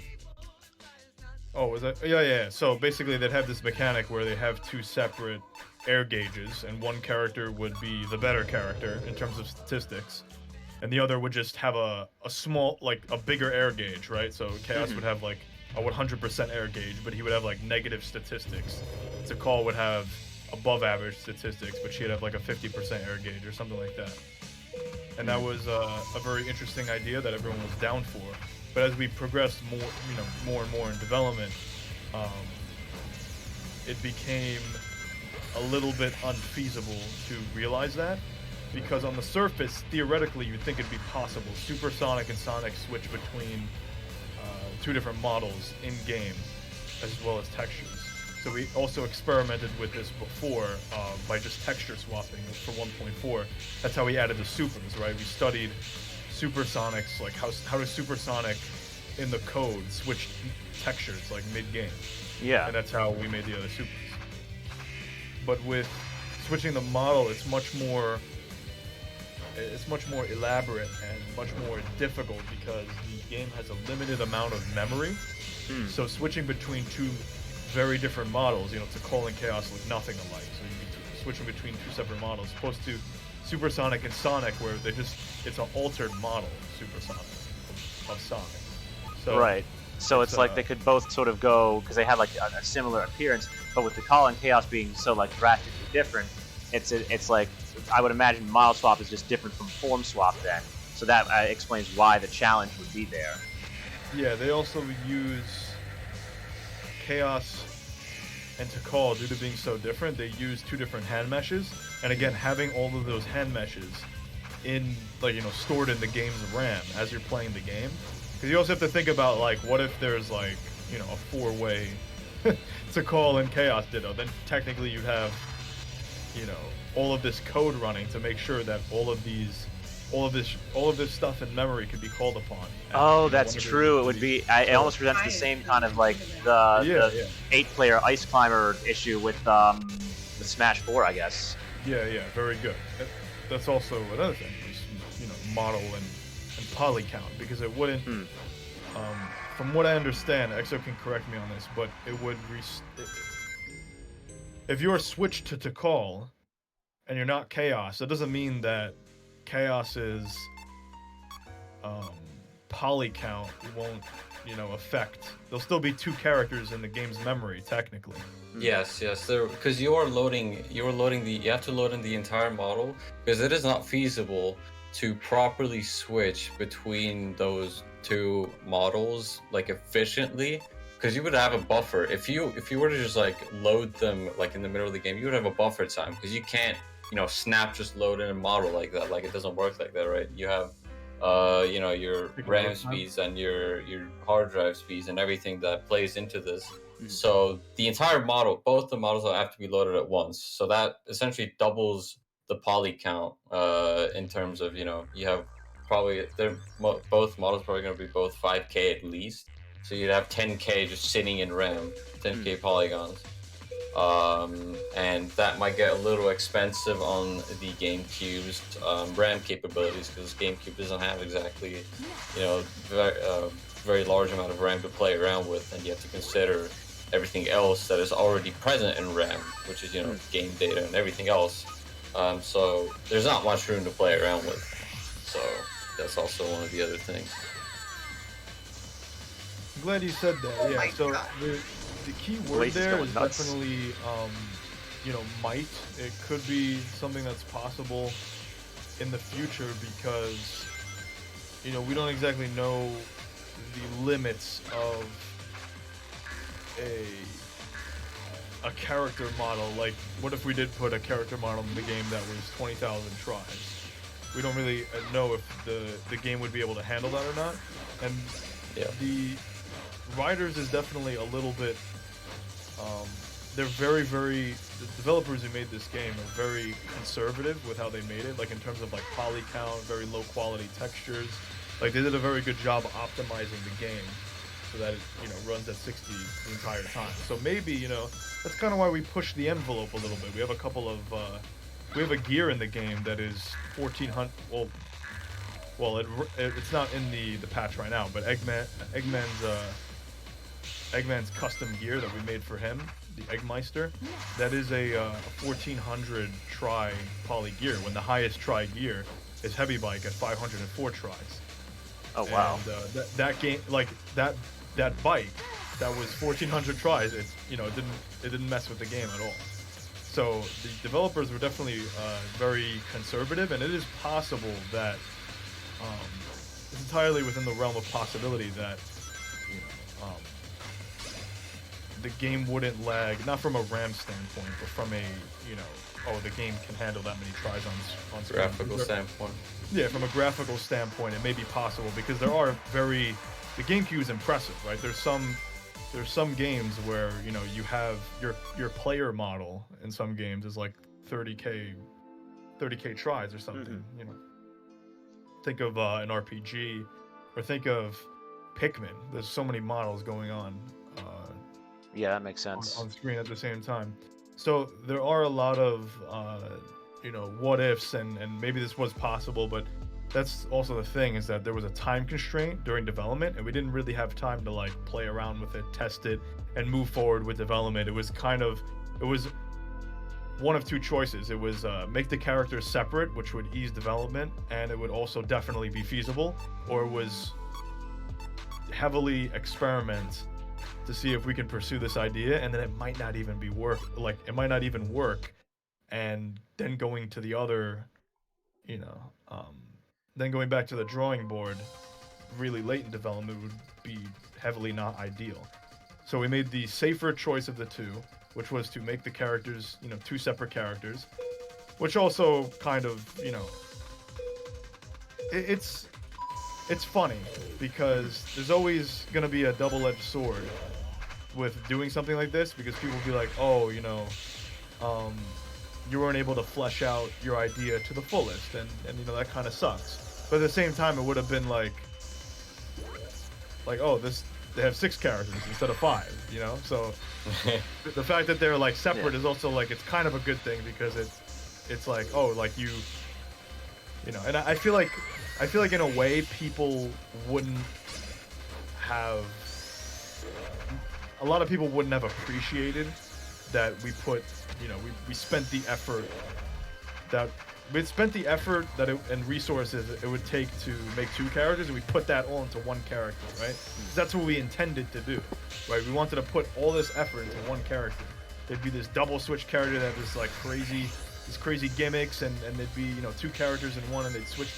Oh, was that? Yeah. So basically, they'd have this mechanic where they have two separate air gauges, and one character would be the better character in terms of statistics, and the other would just have a small, like a bigger air gauge, right? So Chaos would have like a 100% air gauge, but he would have like negative statistics. Tikal would have above average statistics, but she'd have like a 50% air gauge or something like that. And that was a very interesting idea that everyone was down for. But as we progressed more and more in development, it became a little bit unfeasible to realize that, because on the surface, theoretically, you'd think it'd be possible. Supersonic and Sonic switch between two different models in game, as well as textures. So we also experimented with this before by just texture swapping for 1.4. That's how we added the supers, right? We studied Supersonics, like how does Supersonic in the code switch textures like mid-game. Yeah. And that's how we made the other supers. But with switching the model, it's much more elaborate and much more difficult because the game has a limited amount of memory. So switching between two very different models, Tikal and Chaos look nothing alike. So you'd be switching between two separate models, opposed to Supersonic and Sonic, where it's an altered model, Supersonic, of Sonic. So Right. So it's like they could both sort of go, because they have like a similar appearance, but with the Tikal and Chaos being so like drastically different, it's like, I would imagine model swap is just different from form swap then. So that explains why the challenge would be there. Yeah, they also use Chaos and Tikal, due to being so different, they use two different hand meshes. And again, having all of those hand meshes in, like, stored in the game's RAM as you're playing the game. Because you also have to think about, like, what if there's, like, a four-way Tikal and Chaos Ditto? Then technically you'd have, all of this code running to make sure that all of this stuff in memory could be called upon. Oh, that's true. It would be. It almost presents the same kind of like the 8-player Ice Climber issue with Smash 4, I guess. Yeah, very good. That's also another thing, is, model and poly count, because it wouldn't. From what I understand, Exo can correct me on this, but it would if you're switched to Tikal and you're not Chaos, that doesn't mean that Chaos's poly count won't, affect. There'll still be two characters in the game's memory, technically. Yes, because you have to load in the entire model, because it is not feasible to properly switch between those two models like efficiently, because you would have a buffer. If you were to just like load them like in the middle of the game, you would have a buffer time, because you can't snap just load in a model like that. Like, it doesn't work like that, right? You have your RAM speeds and your hard drive speeds and everything that plays into this. So the entire model, both the models will have to be loaded at once. So that essentially doubles the poly count in terms of, you have probably, both models probably going to be both 5K at least. So you'd have 10K just sitting in RAM, 10K polygons. And that might get a little expensive on the GameCube's RAM capabilities, because GameCube doesn't have exactly, very large amount of RAM to play around with, and you have to consider everything else that is already present in RAM, which is, game data and everything else. So there's not much room to play around with. So that's also one of the other things. I'm glad you said that. Yeah. So the key word there is definitely, might. It could be something that's possible in the future, because, we don't exactly know the limits of a character model. Like, what if we did put a character model in the game that was 20,000 tries? We don't really know if the game would be able to handle that or not. And the Riders is definitely a little bit, they're very, the developers who made this game are very conservative with how they made it, like in terms of like poly count, very low quality textures. Like, they did a very good job optimizing the game. so that it runs at 60 the entire time. So maybe that's kind of why we push the envelope a little bit. We have a couple of we have a gear in the game that is 1400. Well, it's not in the patch right now, but Eggman's custom gear that we made for him, the Eggmeister, that is a 1400 try poly gear, when the highest try gear is Heavy Bike at 504 tries. Oh wow! And that game, like that bike, that was 1400 tries. It didn't mess with the game at all. So the developers were definitely very conservative, and it is possible that it's entirely within the realm of possibility that the game wouldn't lag, not from a RAM standpoint, but from a the game can handle that many tries on screen. Graphical standpoint. Yeah, from a graphical standpoint, it may be possible because the GameCube is impressive, right? There's some games where you have your player model in some games is like 30k tries or something. Think of an RPG, or think of Pikmin. There's so many models going on. Yeah, that makes sense. On screen at the same time. So there are a lot of what ifs, and maybe this was possible, but that's also the thing, is that there was a time constraint during development, and we didn't really have time to like play around with it, test it, and move forward with development. It was one of two choices. It was make the characters separate, which would ease development, and it would also definitely be feasible, or it was heavily experiment to see if we can pursue this idea, and then it might not even work, and then going to the other, then going back to the drawing board really late in development would be heavily not ideal. So we made the safer choice of the two, which was to make the characters, two separate characters, which also kind of, it's funny because there's always going to be a double-edged sword with doing something like this, because people will be like, oh, you weren't able to flesh out your idea to the fullest, and that kind of sucks. But at the same time, it would have been like oh, they have 6 characters instead of 5, so the fact that they're like separate is also like, it's kind of a good thing, because it's like, oh, like and I feel like in a way people wouldn't have, a lot of people wouldn't have appreciated that we put, we spent the effort and resources it would take to make 2 characters, and we put that all into 1 character, right? That's what we intended to do, right? We wanted to put all this effort into 1 character. There'd be this double switch character that was like crazy gimmicks, and there'd be 2 characters in one, and they'd switch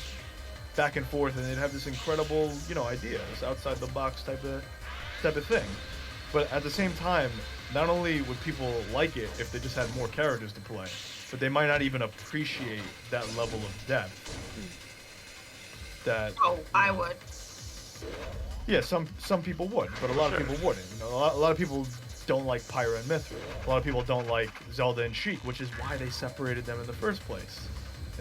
back and forth, and they'd have this incredible idea, this outside the box type of thing. But at the same time, not only would people like it if they just had more characters to play, but they might not even appreciate that level of depth. I would. Yeah, some people would, but a lot of people wouldn't. A lot of people don't like Pyra and Mithra. A lot of people don't like Zelda and Sheik, which is why they separated them in the first place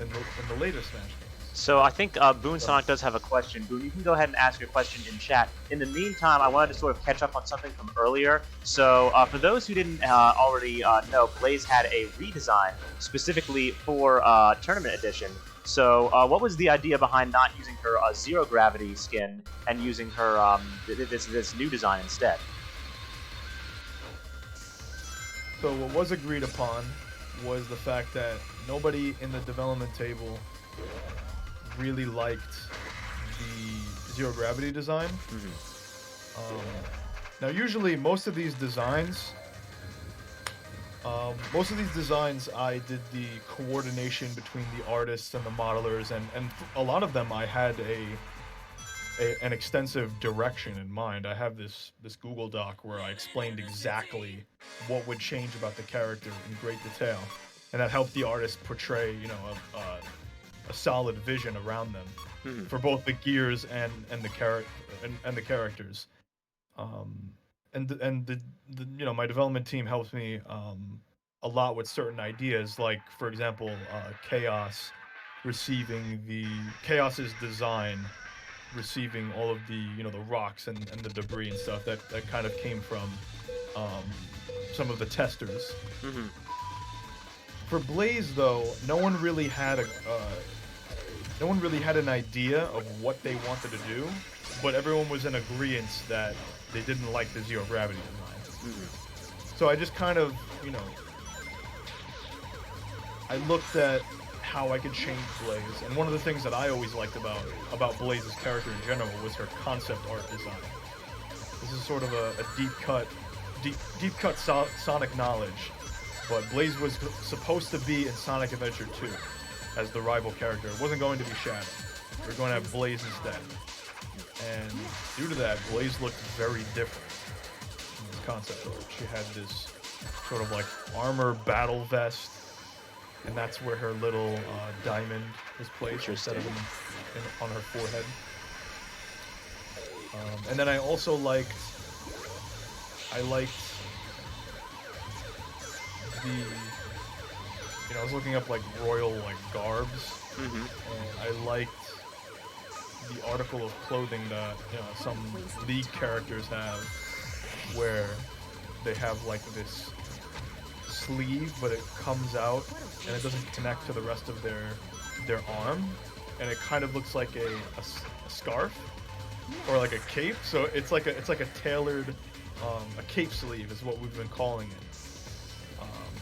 in the later Smash games. So I think Boone Sonic does have a question. Boone, you can go ahead and ask your question in chat. In the meantime, I wanted to sort of catch up on something from earlier. So for those who didn't already know, Blaze had a redesign specifically for Tournament Edition. So what was the idea behind not using her Zero Gravity skin and using her this new design instead? So what was agreed upon was the fact that nobody in the development table really liked the Zero Gravity design. Now usually most of these designs I did the coordination between the artists and the modelers, and a lot of them I had an extensive direction in mind. I have this Google Doc where I explained exactly what would change about the character in great detail, and that helped the artist portray a solid vision around them for both the gears and the characters. My development team helps me a lot with certain ideas, like for example, Chaos receiving Chaos's design receiving all of the the rocks and the debris and stuff that kind of came from some of the testers. Mm-hmm. For Blaze, though, no one really had an idea of what they wanted to do, but everyone was in agreement that they didn't like the zero gravity design. Mm-hmm. So I just kind of, I looked at how I could change Blaze, and one of the things that I always liked about Blaze's character in general was her concept art design. This is sort of a deep cut Sonic knowledge, but Blaze was supposed to be in Sonic Adventure 2 as the rival character. It wasn't going to be Shadow. We were going to have Blaze instead. And due to that, Blaze looked very different in this concept art. She had this sort of like armor battle vest, and that's where her little diamond is placed instead of on her forehead. And then I also liked the, I was looking up like royal garbs, Mm-hmm. and I liked the article of clothing that some League characters have, where they have like this sleeve, but it comes out and it doesn't connect to the rest of their arm, and it kind of looks like a scarf or like a cape. So it's like a tailored a cape sleeve is what we've been calling it.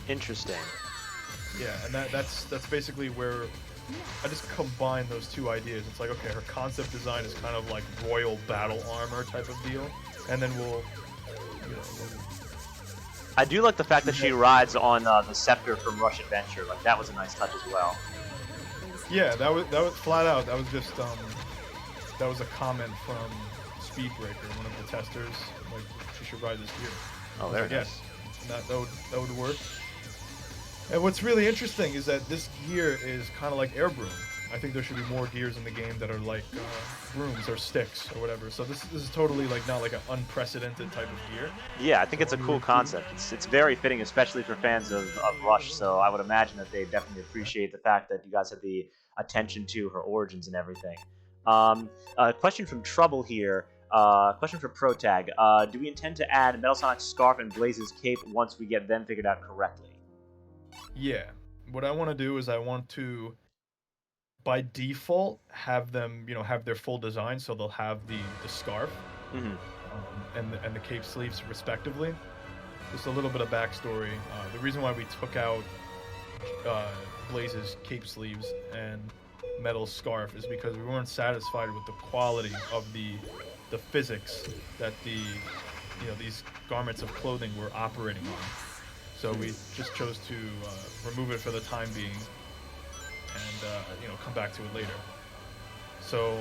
Interesting. Yeah, and that's basically where I just combine those two ideas. It's like, okay, her concept design is kind of like royal battle armor type of deal, and then we'll I do like the fact that she rides on the scepter from Rush Adventure. Like, that was a nice touch as well. Yeah, that was flat out. That was just that was a comment from Speedbreaker, one of the testers. Like, she should ride this gear. Oh, there it is. That would work. And what's really interesting is that this gear is kind of like Air Broom. I think there should be more gears in the game that are like brooms or sticks or whatever. So this is totally like not like an unprecedented type of gear. Yeah, I think it's a cool concept. It's very fitting, especially for fans of Rush. So I would imagine that they definitely appreciate the fact that you guys had the attention to her origins and everything. A question from Trouble here. Question for Protag. Do we intend to add Metal Sonic's scarf and Blaze's cape once we get them figured out correctly? Yeah. What I want to do is I want to, by default, have them, have their full design, so they'll have the scarf Mm-hmm. and the cape sleeves respectively. Just a little bit of backstory. The reason why we took out Blaze's cape sleeves and Metal's scarf is because we weren't satisfied with the quality of the physics that these garments of clothing were operating on. So we just chose to remove it for the time being, and come back to it later. So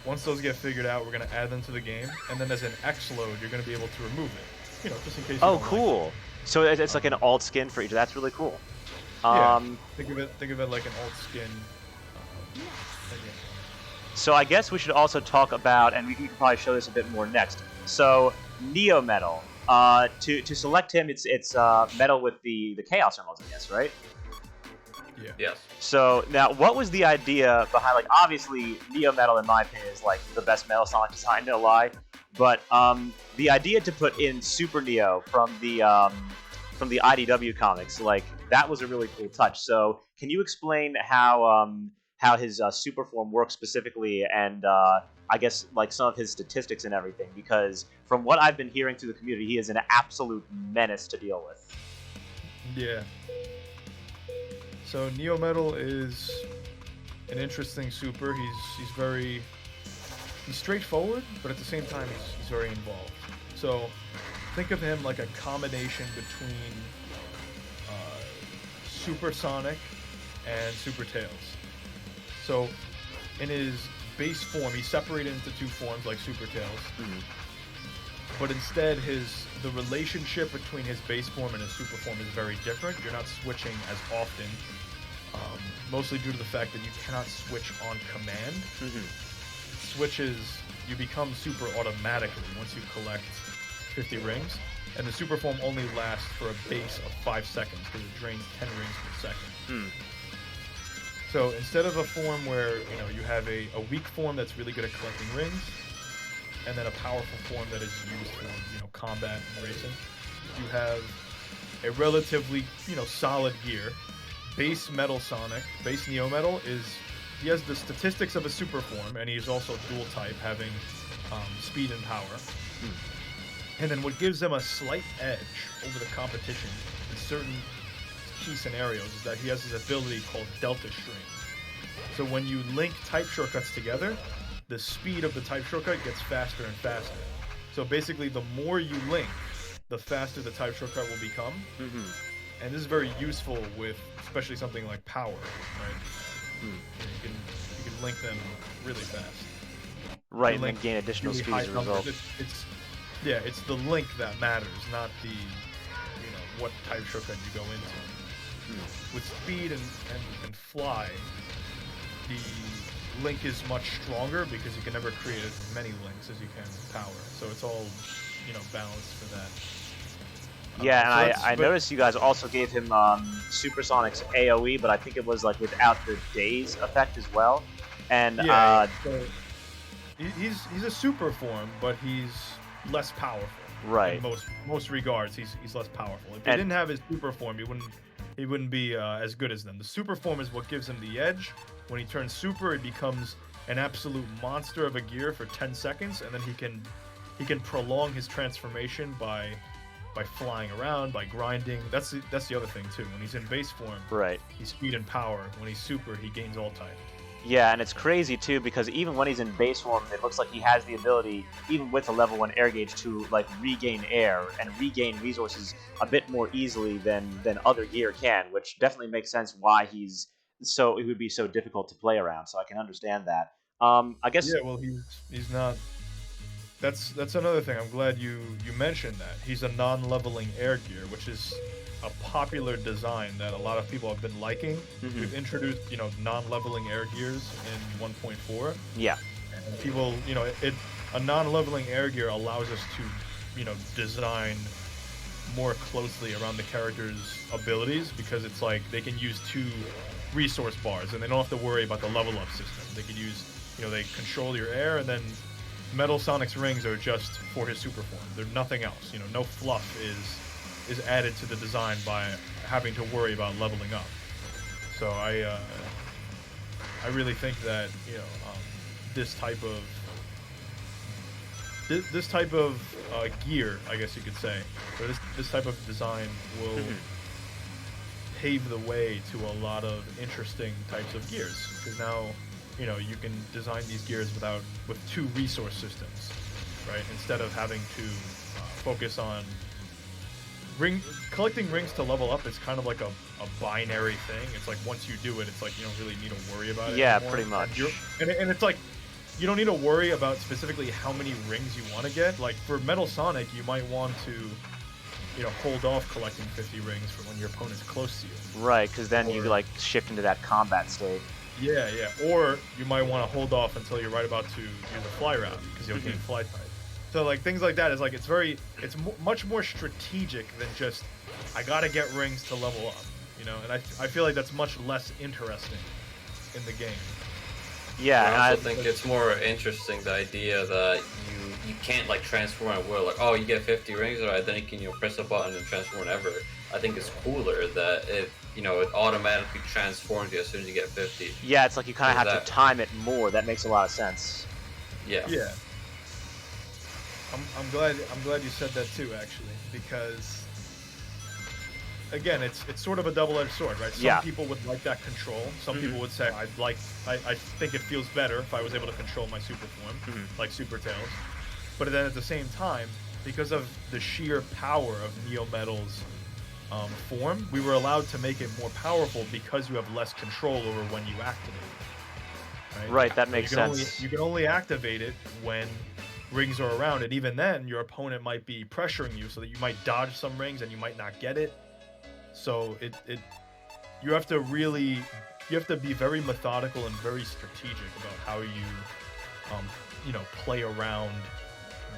once those get figured out, we're gonna add them to the game, and then as an X load, you're gonna be able to remove it. Just in case. Oh, cool. So it's like an alt skin for each. That's really cool. Yeah. Think of it like an alt skin. So I guess we should also talk about, and we can probably show this a bit more next. So Neo Metal. To select him, it's Metal with the Chaos Emeralds, I guess, right? Yeah. Yes. So now, what was the idea behind? Like, obviously, Neo Metal, in my opinion, is like the best Metal Sonic design, no lie. But the idea to put in Super Neo from the IDW comics, like, that was a really cool touch. So can you explain how his super form works specifically, and I guess like some of his statistics and everything? Because from what I've been hearing through the community, he is an absolute menace to deal with. Yeah. So Neo Metal is an interesting super. He's very straightforward, but at the same time he's very involved. So think of him like a combination between Super Sonic and Super Tails. So in his base form, he's separated into two forms like Super Tails. Mm-hmm. But instead, the relationship between his base form and his super form is very different. You're not switching as often, mostly due to the fact that you cannot switch on command. Mm-hmm. Switches, you become super automatically once you collect 50 rings, and the super form only lasts for a base of 5 seconds because it drains 10 rings per second. Mm. So instead of a form where you have a weak form that's really good at collecting rings, and then a powerful form that is used for combat and racing, you have a relatively solid gear. Base Metal Sonic, base Neo Metal he has the statistics of a super form, and he's also dual type, having speed and power. And then what gives him a slight edge over the competition in certain key scenarios is that he has his ability called Delta String. So when you link type shortcuts together, the speed of the type shortcut gets faster and faster. So basically, the more you link, the faster the type shortcut will become. And this is very useful with especially something like power, right? You can link them really fast. Right, and gain additional really speed as a result. It's the link that matters, not the what type shortcut you go into. With speed and fly, the link is much stronger because you can never create as many links as you can with power. So it's all balanced for that. Yeah, and I noticed you guys also gave him Supersonic's AoE, but I think it was like without the daze effect as well. And so he's a super form, but he's less powerful. Right. In most regards, he's less powerful. If he didn't have his super form, he wouldn't be as good as them. The super form is what gives him the edge. When he turns super, it becomes an absolute monster of a gear for 10 seconds, and then he can prolong his transformation by flying around, by grinding. That's the other thing too. When he's in base form, right, he's speed and power. When he's super, he gains all type. Yeah, and it's crazy too because even when he's in base form, it looks like he has the ability, even with a level 1 air gauge, to like regain air and regain resources a bit more easily than other gear can, which definitely makes sense why it would be so difficult to play around. So I can understand that. I guess. Yeah, well, he's not. That's another thing. I'm glad you mentioned that. He's a non-leveling air gear, which is a popular design that a lot of people have been liking. We've introduced, non-leveling air gears in 1.4. Yeah. And people, a non-leveling air gear allows us to, design more closely around the character's abilities because it's like they can use 2 resource bars and they don't have to worry about the level up system. They can use, they control your air, and then Metal Sonic's rings are just for his super form. They're nothing else. No fluff is added to the design by having to worry about leveling up. So I really think that this type of gear, I guess you could say, or this type of design will pave the way to a lot of interesting types of gears, because now you can design these gears with 2 resource systems, right? Instead of having to focus on collecting rings to level up is kind of like a binary thing. It's like once you do it, it's like you don't really need to worry about it anymore. Pretty much. And it's like you don't need to worry about specifically how many rings you want to get. Like for Metal Sonic, you might want to hold off collecting 50 rings for when your opponent's close to you. Right, because then you like shift into that combat state. Yeah. Or you might want to hold off until you're right about to use a fly route because you'll gain fly type. So like things like that is like it's much more strategic than just I gotta get rings to level up, and I feel like that's much less interesting in the game. Yeah, and I also think it's more interesting the idea that you can't like transform at will. Like, oh, you get 50 rings, alright, then you can press a button and transform whenever. I think it's cooler that it automatically transforms you as soon as you get 50. Yeah, it's like you kind of have to time it more. That makes a lot of sense. Yeah. Yeah. I'm glad you said that too, actually, because again, it's sort of a double-edged sword, right? Some people would like that control. Some people would say I think it feels better if I was able to control my super form, like Super Tails. But then at the same time, because of the sheer power of Neo Metal's form, we were allowed to make it more powerful because you have less control over when you activate it. Right, that makes sense. You can only activate it when rings are around, and even then your opponent might be pressuring you so that you might dodge some rings and you might not get it. So you have to be very methodical and very strategic about how you play around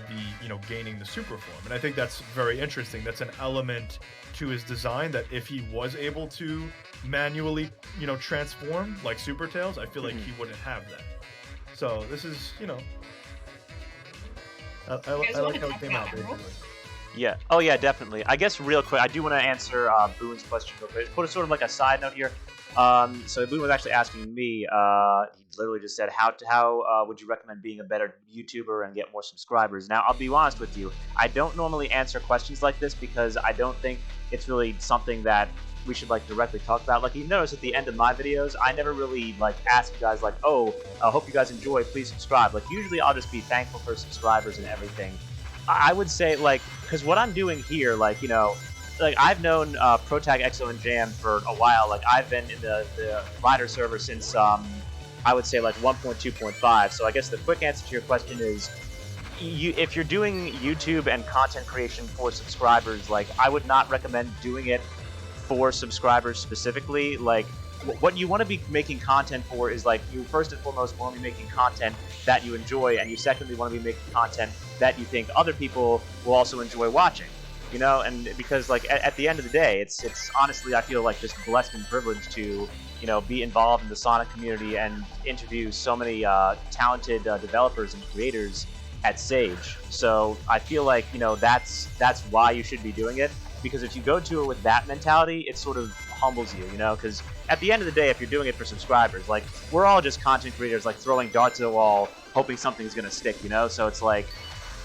the gaining the super form. And I think that's very interesting. That's an element to his design that if he was able to manually transform like Super Tails, I feel like he wouldn't have that. So this is I like how it came out basically. Yeah. Oh, yeah, definitely. I guess real quick, I do want to answer Boone's question real quick. Put a sort of like a side note here. So Boone was actually asking me. He literally just said, "How would you recommend being a better YouTuber and get more subscribers?" Now, I'll be honest with you. I don't normally answer questions like this because I don't think it's really something that we should like directly talk about. Like you notice at the end of my videos, I never really like ask you guys like, "Oh, I hope you guys enjoy. Please subscribe." Like usually, I'll just be thankful for subscribers and everything. I would say like, because what I'm doing here, like like I've known Protag, Exo, and Jam for a while. Like I've been in the Rider server since I would say like 1.2.5. So I guess the quick answer to your question is, if you're doing YouTube and content creation for subscribers, like I would not recommend doing it for subscribers specifically. Like what you want to be making content for is like you first and foremost want to be making content that you enjoy, and you secondly want to be making content that you think other people will also enjoy watching. And because like at the end of the day, it's honestly I feel like just blessed and privileged to be involved in the Sonic community and interview so many talented developers and creators at Sage. So I feel like that's why you should be doing it, because if you go to it with that mentality, it sort of humbles you, because at the end of the day, if you're doing it for subscribers, like we're all just content creators, like throwing darts at a wall, hoping something's gonna stick, so it's like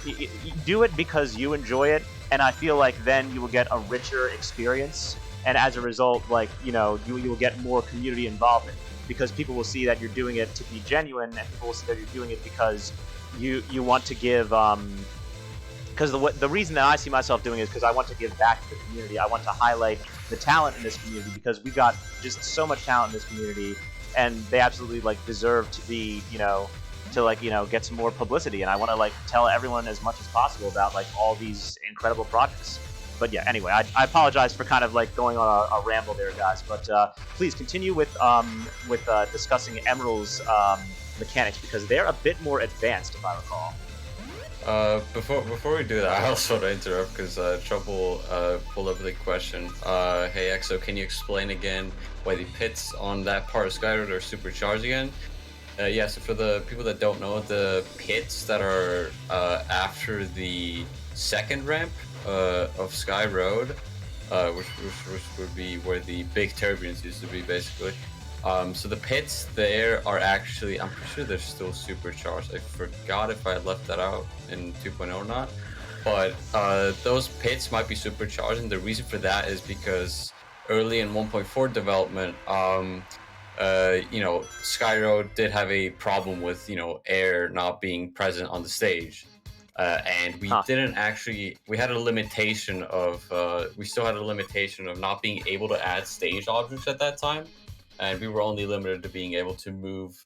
you do it because you enjoy it, and I feel like then you will get a richer experience, and as a result, like you will get more community involvement, because people will see that you're doing it to be genuine, and people will see that you're doing it because you want to give because the reason that I see myself doing it is because I want to give back to the community. I want to highlight the talent in this community, because we got just so much talent in this community, and they absolutely like deserve to be to get some more publicity, and I want to like tell everyone as much as possible about like all these incredible projects. But yeah, anyway, I apologize for kind of like going on a ramble there, guys. But please continue with discussing Emerl's mechanics, because they're a bit more advanced, if I recall. Before we do that, I also want to interrupt because Trouble pulled up the question. Hey Exo, can you explain again why the pits on that part of Skyroad are supercharged again? Yeah, so for the people that don't know, the pits that are after the second ramp of Sky Road, which would be where the big turbines used to be, basically. So the pits there are actually, I'm pretty sure they're still supercharged. I forgot if I left that out in 2.0 or not. But those pits might be supercharged, and the reason for that is because early in 1.4 development, Sky Road did have a problem with, air not being present on the stage. And we didn't actually, we had a limitation of, we still had a limitation of not being able to add stage objects at that time. And we were only limited to being able to move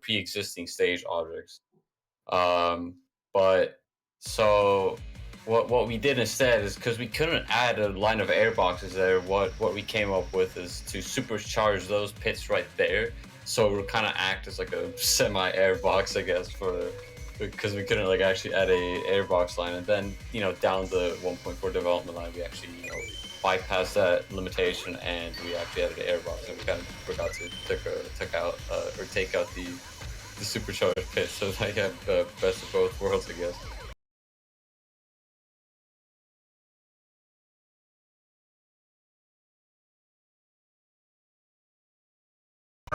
pre-existing stage objects. But so what we did instead is, because we couldn't add a line of air boxes there, what we came up with is to supercharge those pits right there. So we'll kind of act as like a semi-air box, I guess, because we couldn't like actually add a air box line. And then down the 1.4 development line, we actually bypassed that limitation, and we actually added an air box, and we kind of forgot to take out the supercharged pit. So I have the best of both worlds, I guess.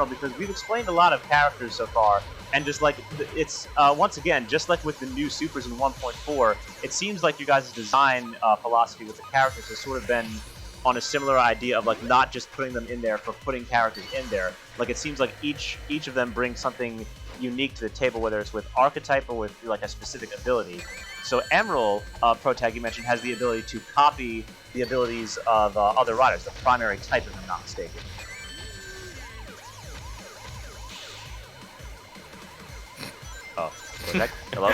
Because we've explained a lot of characters so far, and just like it's once again, just like with the new supers in 1.4, it seems like you guys' design philosophy with the characters has sort of been on a similar idea of like not just putting them in there for putting characters in there. Like it seems like each of them brings something unique to the table, whether it's with archetype or with like a specific ability. So Emerl, Protag, you mentioned, has the ability to copy the abilities of other riders, the primary type, if I'm not mistaken. Oh, hello?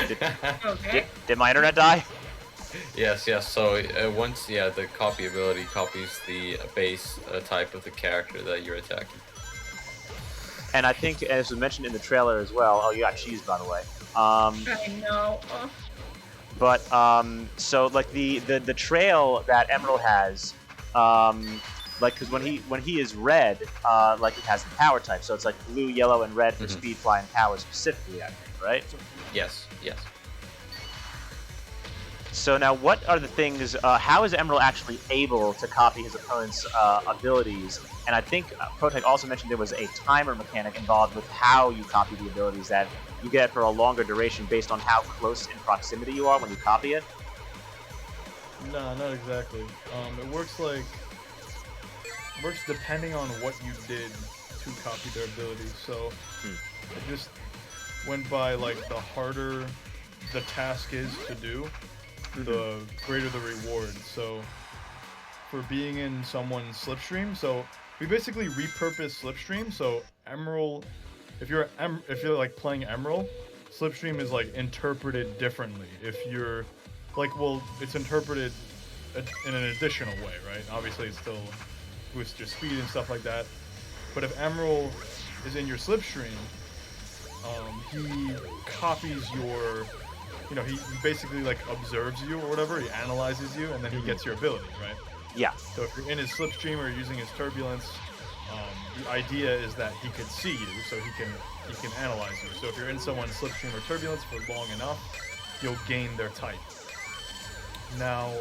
Did my internet die? Yes. So once, the copy ability copies the base type of the character that you're attacking. And I think, as was mentioned in the trailer as well. Oh, you got cheese, by the way. I know. But so like the trail that Emerald has, like because when he is red, like it has the power type, so it's like blue, yellow, and red for speed, fly, and power specifically, I think, right? Yes, yes. So now, what are the things? How is Emerald actually able to copy his opponent's abilities? And I think Protag also mentioned there was a timer mechanic involved with how you copy the abilities that you get for a longer duration based on how close in proximity you are when you copy it. No, not exactly. It works depending on what you did to copy their abilities. So it just went by like the harder the task is to do, the greater the reward. So for being in someone's slipstream, so we basically repurpose slipstream. So Emerald, if you're like playing Emerald, slipstream is like interpreted differently. If you're like, well, it's interpreted in an additional way, right? Obviously, it still boosts your speed and stuff like that. But if Emerald is in your slipstream, he copies your, he basically like observes you or whatever. He analyzes you, and then he gets your ability, right? Yeah. So if you're in his slipstream or using his turbulence, the idea is that he can see you, so he can analyze you. So if you're in someone's slipstream or turbulence for long enough, you'll gain their type. Now,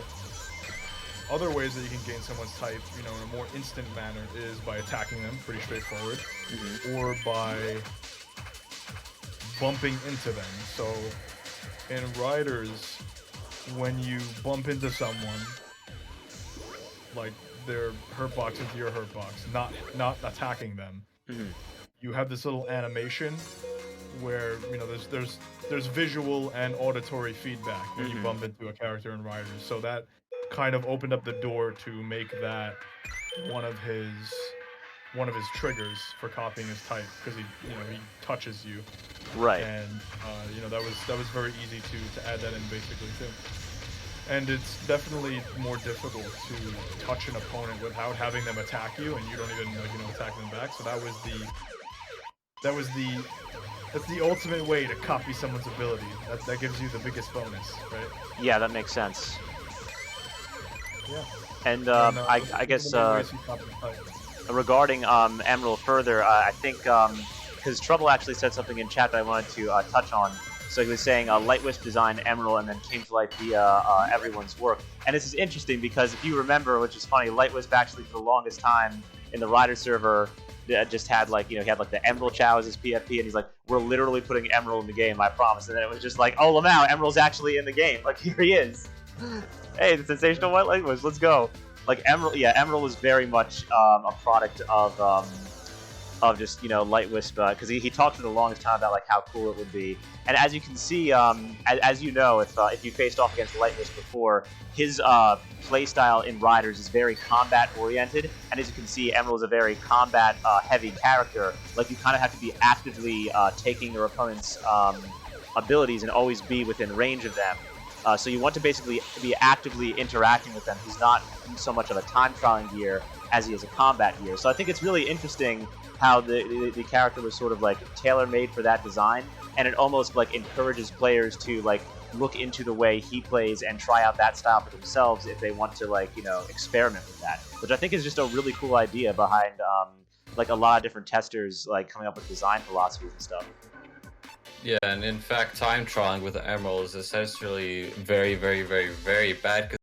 other ways that you can gain someone's type, in a more instant manner is by attacking them, pretty straightforward, or by bumping into them. So in Riders, when you bump into someone, like their hurt box into your hurt box, not attacking them, you have this little animation where there's visual and auditory feedback when you bump into a character in Riders. So that kind of opened up the door to make that one of his triggers for copying his type, because he touches you, Right. and that was very easy to add that in basically too. And it's definitely more difficult to touch an opponent without having them attack you, and you don't even attack them back. So that's the ultimate way to copy someone's ability. That gives you the biggest bonus, right? Yeah, that makes sense. Yeah. And I guess regarding Emerald further, I think because Trouble actually said something in chat that I wanted to touch on. So he was saying Light Wisp designed Emerald and then came to life via everyone's work. And this is interesting because if you remember, which is funny, Light Wisp actually for the longest time in the Rider server just had like, he had like the Emerald Chow as his PFP, and he's like, we're literally putting Emerald in the game, I promise. And then it was just like, oh, Lamau, Emerald's actually in the game. Like, here he is. Hey, the sensational white Light Wisp, let's go. Like Emerald was very much a product of just Light Wisp, because he talked for the longest time about like how cool it would be. And as you can see, as you know, if you faced off against Light Wisp before, his playstyle in Riders is very combat oriented, and as you can see, Emerald is a very combat heavy character. Like, you kind of have to be actively taking your opponent's abilities and always be within range of them. So you want to basically be actively interacting with them. He's not so much of a time trialing gear as he is a combat gear. So I think it's really interesting how the character was sort of like tailor-made for that design, and it almost like encourages players to like look into the way he plays and try out that style for themselves if they want to like experiment with that, which I think is just a really cool idea behind like a lot of different testers like coming up with design philosophies and stuff. Yeah, and in fact, time trialing with the Emerald is essentially very, very, very, very bad.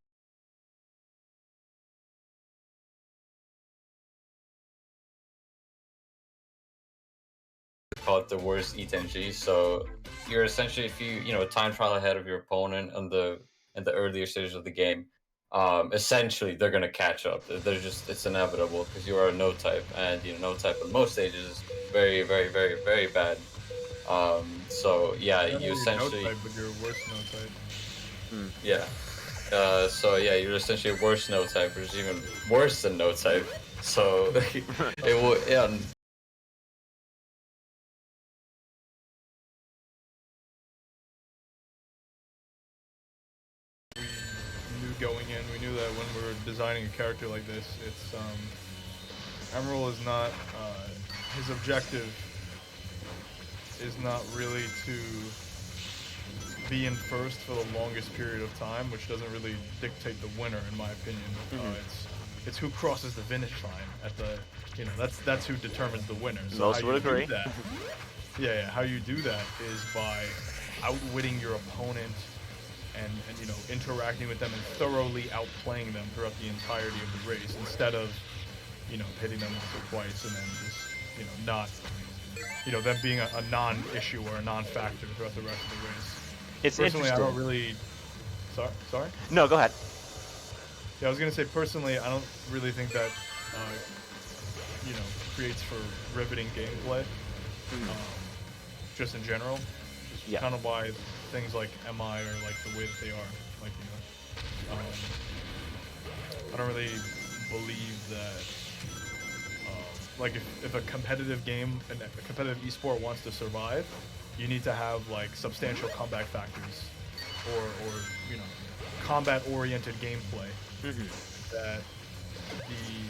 Call it the worst E10G. So you're essentially, if you time trial ahead of your opponent in the earlier stages of the game, essentially they're gonna catch up. It's inevitable because you are a no type, and no type on most stages is very, very, very, very bad. So yeah, you essentially no type, but you're worse no type. Yeah. So yeah, you're essentially a worse no type, which is even worse than no type. So it will, yeah. We knew going in, we knew that when we were designing a character like this, it's Emerald is not his objective is not really to be in first for the longest period of time, which doesn't really dictate the winner, in my opinion. It's who crosses the finish line at the, that's who determines the winner. So Most would agree. How you do that is by outwitting your opponent and interacting with them and thoroughly outplaying them throughout the entirety of the race, instead of hitting them once or twice and then just not them being a non-issue or a non-factor throughout the rest of the race. It's personally, interesting. I don't really. Sorry. No, go ahead. Yeah, I was gonna say personally, I don't really think that creates for riveting gameplay. Just in general, just kind of why things like MI are like the way that they are. Like I don't really believe that. Like if a competitive game and a competitive esport wants to survive, you need to have like substantial comeback factors, or combat-oriented gameplay that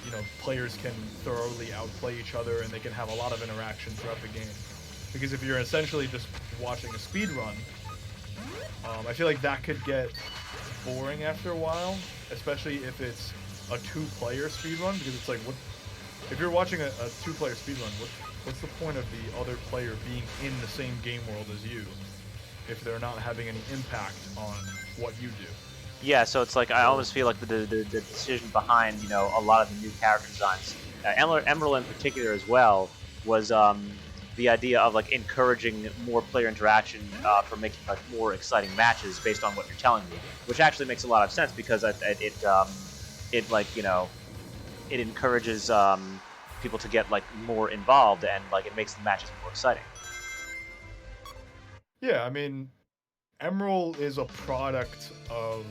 the players can thoroughly outplay each other and they can have a lot of interaction throughout the game. Because if you're essentially just watching a speed run, I feel like that could get boring after a while, especially if it's a two-player speed run. Because it's like, if you're watching a two-player speedrun, what's the point of the other player being in the same game world as you if they're not having any impact on what you do? Yeah, so it's like I almost feel like the decision behind a lot of the new character designs, Emerl in particular as well, was the idea of like encouraging more player interaction for making like more exciting matches based on what you're telling me, which actually makes a lot of sense because it encourages people to get like more involved, and like it makes the matches more exciting. Yeah, I mean, Emerl is a product of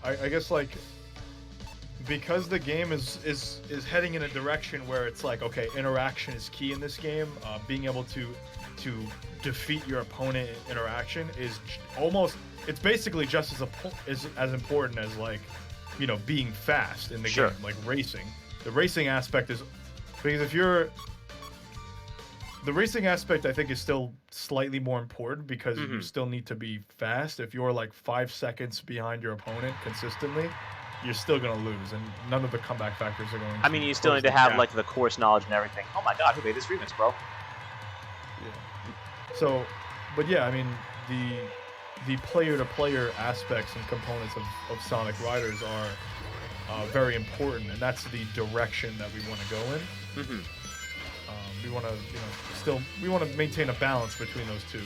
I guess like, because the game is heading in a direction where it's like, okay, interaction is key in this game. Being able to defeat your opponent in interaction is it's basically just as important as like being fast in the game, like racing. The racing aspect is, because the racing aspect I think is still slightly more important, because you still need to be fast. If you're like 5 seconds behind your opponent consistently, you're still gonna lose, and none of the comeback factors are going to. I mean, you still need to have like the course knowledge and everything. Oh my god, who made this remix, bro? Yeah. So, but yeah, I mean, the player-to-player aspects and components of Sonic Riders are very important, and that's the direction that we want to go in. We want to, we want to maintain a balance between those two,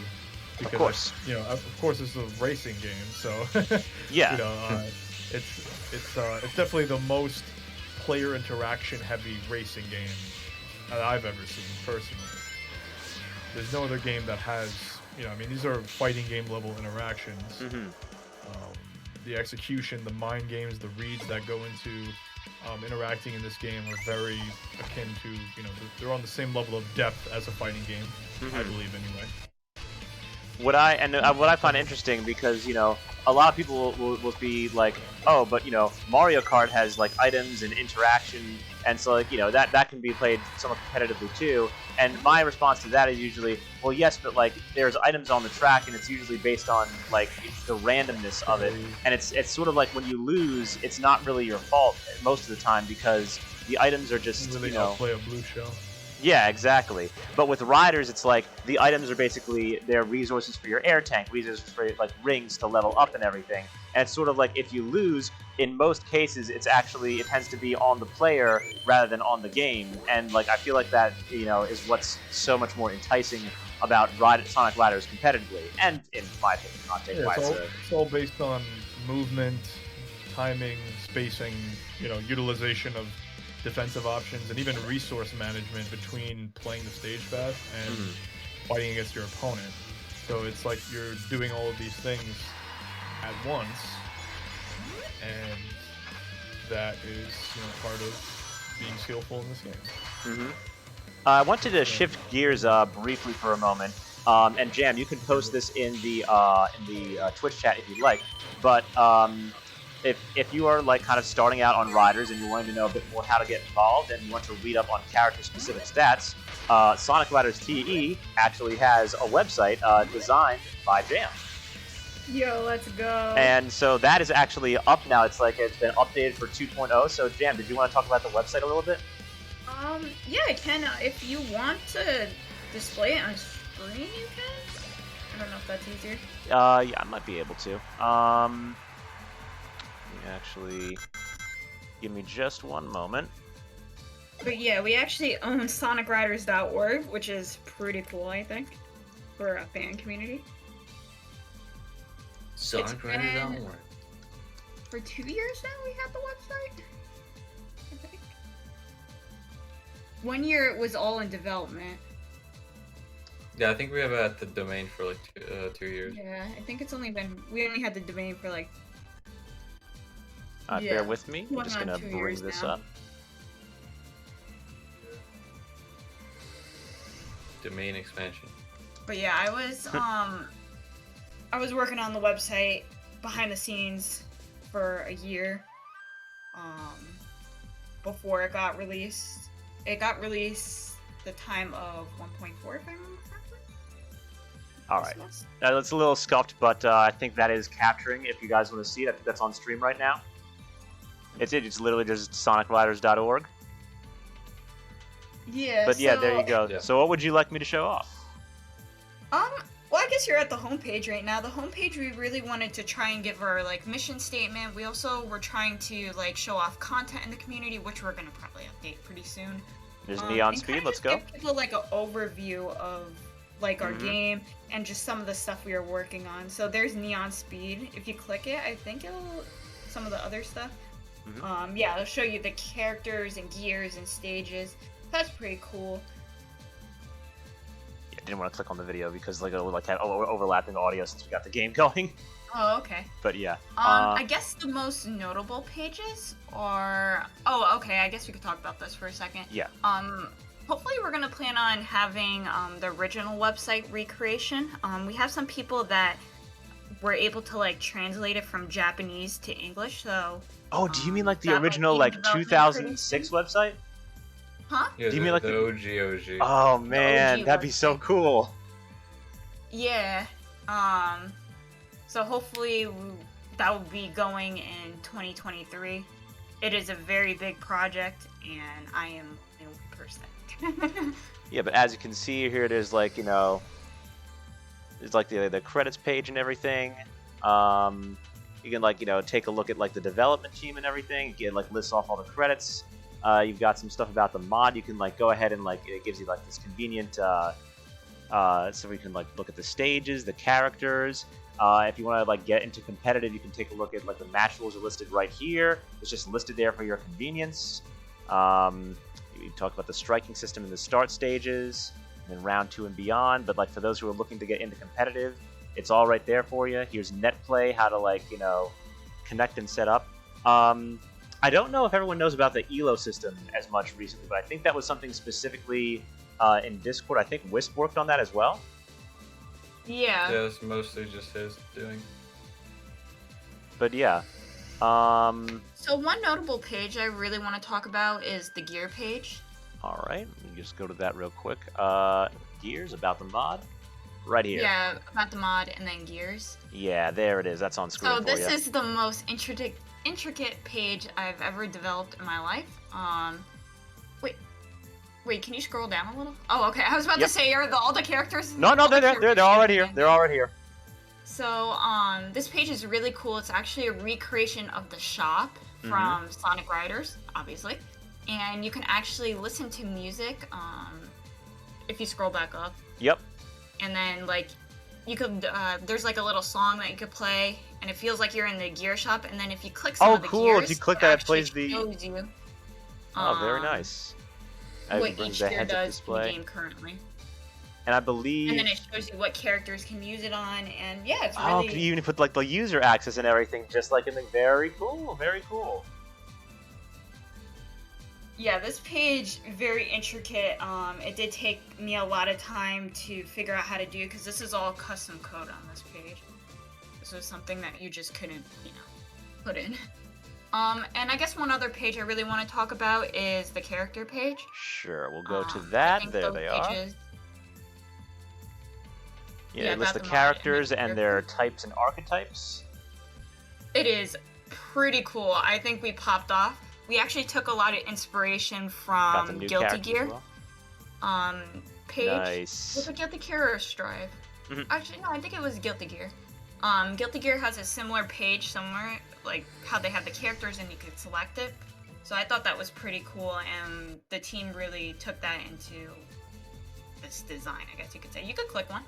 because of course, it's a racing game, so yeah, it's definitely the most player interaction heavy racing game that I've ever seen personally. There's no other game that has. I mean, these are fighting game level interactions. The execution, the mind games, the reads that go into interacting in this game are very akin to, they're on the same level of depth as a fighting game, I believe anyway. What I find interesting, because a lot of people will be like, oh, but Mario Kart has like items and interaction, and so like that can be played somewhat competitively too. And my response to that is usually, well, yes, but like there's items on the track, and it's usually based on like the randomness of it, and it's Mm-hmm. sort of like when you lose, it's not really your fault most of the time, because the items are just play a blue shell. Yeah, exactly. But with riders, it's like the items are basically their resources for your air tank, resources for like rings to level up and everything. And it's sort of like if you lose, in most cases, it tends to be on the player rather than on the game. And like I feel like that is what's so much more enticing about Sonic Riders competitively. And in my opinion, not take it's all based on movement, timing, spacing, utilization of defensive options, and even resource management between playing the stage path and fighting against your opponent. So it's like you're doing all of these things at once, and that is part of being skillful in this game. I wanted to shift gears briefly for a moment, and Jam, you can post this in the Twitch chat if you'd like, but if you are like kind of starting out on Riders and you're wanting to know a bit more how to get involved, and you want to read up on character-specific stats, Sonic Riders TE actually has a website designed by Jam. Yo, let's go. And so that is actually up now. It's like it's been updated for 2.0. So Jam, did you want to talk about the website a little bit? Yeah, I can. If you want to display it on screen, you can. I don't know if that's easier. Yeah, I might be able to. Actually, give me just one moment. But yeah, we actually own sonicriders.org, which is pretty cool, I think, for a fan community. SonicRiders.org. For 2 years now, we have the website. I think. 1 year it was all in development. Yeah, I think we have had the domain for like 2 years. Yeah, I think it's only been we only had the domain for like. Bear with me. I'm Going just on gonna 2 bring years this now. up. Domain expansion. But yeah, I was working on the website behind the scenes for a year. Before it got released. It got released the time of 1.4, if I remember correctly. All right. It's a little scuffed, but I think that is capturing. If you guys want to see it, I think that's on stream right now. It's literally just sonicriders.org. Yeah. But yeah, so, there you go. Yeah. So what would you like me to show off? Well, I guess you're at the homepage right now. The homepage, we really wanted to try and give our like mission statement. We also were trying to like show off content in the community, which we're gonna probably update pretty soon. There's Neon and Speed. kinda Let's just go. give people like an overview of like our game and just some of the stuff we are working on. So there's Neon Speed. If you click it, I think it'll some of the other stuff. Yeah, it'll show you the characters and gears and stages. That's pretty cool. Yeah, I didn't want to click on the video because like it would like have overlapping audio since we got the game going. Oh, okay. But yeah. I guess the most notable pages are. Oh, okay. I guess we could talk about this for a second. Yeah. Hopefully we're gonna plan on having the original website recreation. We have some people that were able to like translate it from Japanese to English. So. Oh, do you mean like the that might original be like development 2006 website? Huh? Yeah, Do you mean like the OG? Oh man, OG that'd be so website. cool. Yeah. So hopefully that will be going in 2023. It is a very big project, and I am a person. Yeah, but as you can see here, there's like, you know, there's like the credits page and everything. You can like, you know, take a look at like the development team and everything. You can like list off all the credits. You've got some stuff about the mod. You can like go ahead and like it gives you like this convenient so we can like look at the stages, the characters. If you want to like get into competitive, you can take a look at like the match rules are listed right here. It's just listed there for your convenience. You talk about the striking system in the start stages, and then round 2 and beyond. But like for those who are looking to get into competitive, it's all right there for you. Here's net play, how to like, you know, connect and set up. I don't know if everyone knows about the ELO system as much recently, but I think that was something specifically in Discord. I think Wisp worked on that as well. Yeah. Yeah, it's mostly just his doing. But yeah. So one notable page I really want to talk about is the gear page. All right, let me just go to that real quick. Gears, about the mod. Right here. Yeah, about the mod and then gears. Yeah, there it is. That's on screen So for this you. is the most intricate page I've ever developed in my life. Wait, can you scroll down a little? Oh, okay. I was about Yep. to say, are all the characters? No, all the they're characters all right here. in? They're all right here. So, this page is really cool. It's actually a recreation of the shop from Sonic Riders, obviously. And you can actually listen to music, if you scroll back up. Yep. And then, like, you could, there's like a little song that you could play, and it feels like you're in the gear shop, and then if you click some Oh, of the cool. gears, If you click that, it actually plays the- shows you, Oh, very nice. It what brings each the gear heads-up does in the display. game currently. And I believe. And then it shows you what characters can use it on, and yeah, it's Oh, really... can you even put like the user access and everything, just like in the very cool, very cool. Yeah, this page, very intricate. It did take me a lot of time to figure out how to do, because this is all custom code on this page. This was something that you just couldn't, you know, put in. And I guess one other page I really want to talk about is the character page. Sure, we'll go to I that. think There those they are. pages- Yeah, Yeah, it lists the got them on it. characters and their types and archetypes. It is pretty cool. I think we popped off. We actually took a lot of inspiration Got some from new Guilty characters Gear. as well. Page. Nice. Was it Guilty Gear or Strive? Mhm. Actually, no, I think it was Guilty Gear. Guilty Gear has a similar page somewhere, like how they have the characters and you could select it. So I thought that was pretty cool, and the team really took that into this design, I guess you could say. You could click one.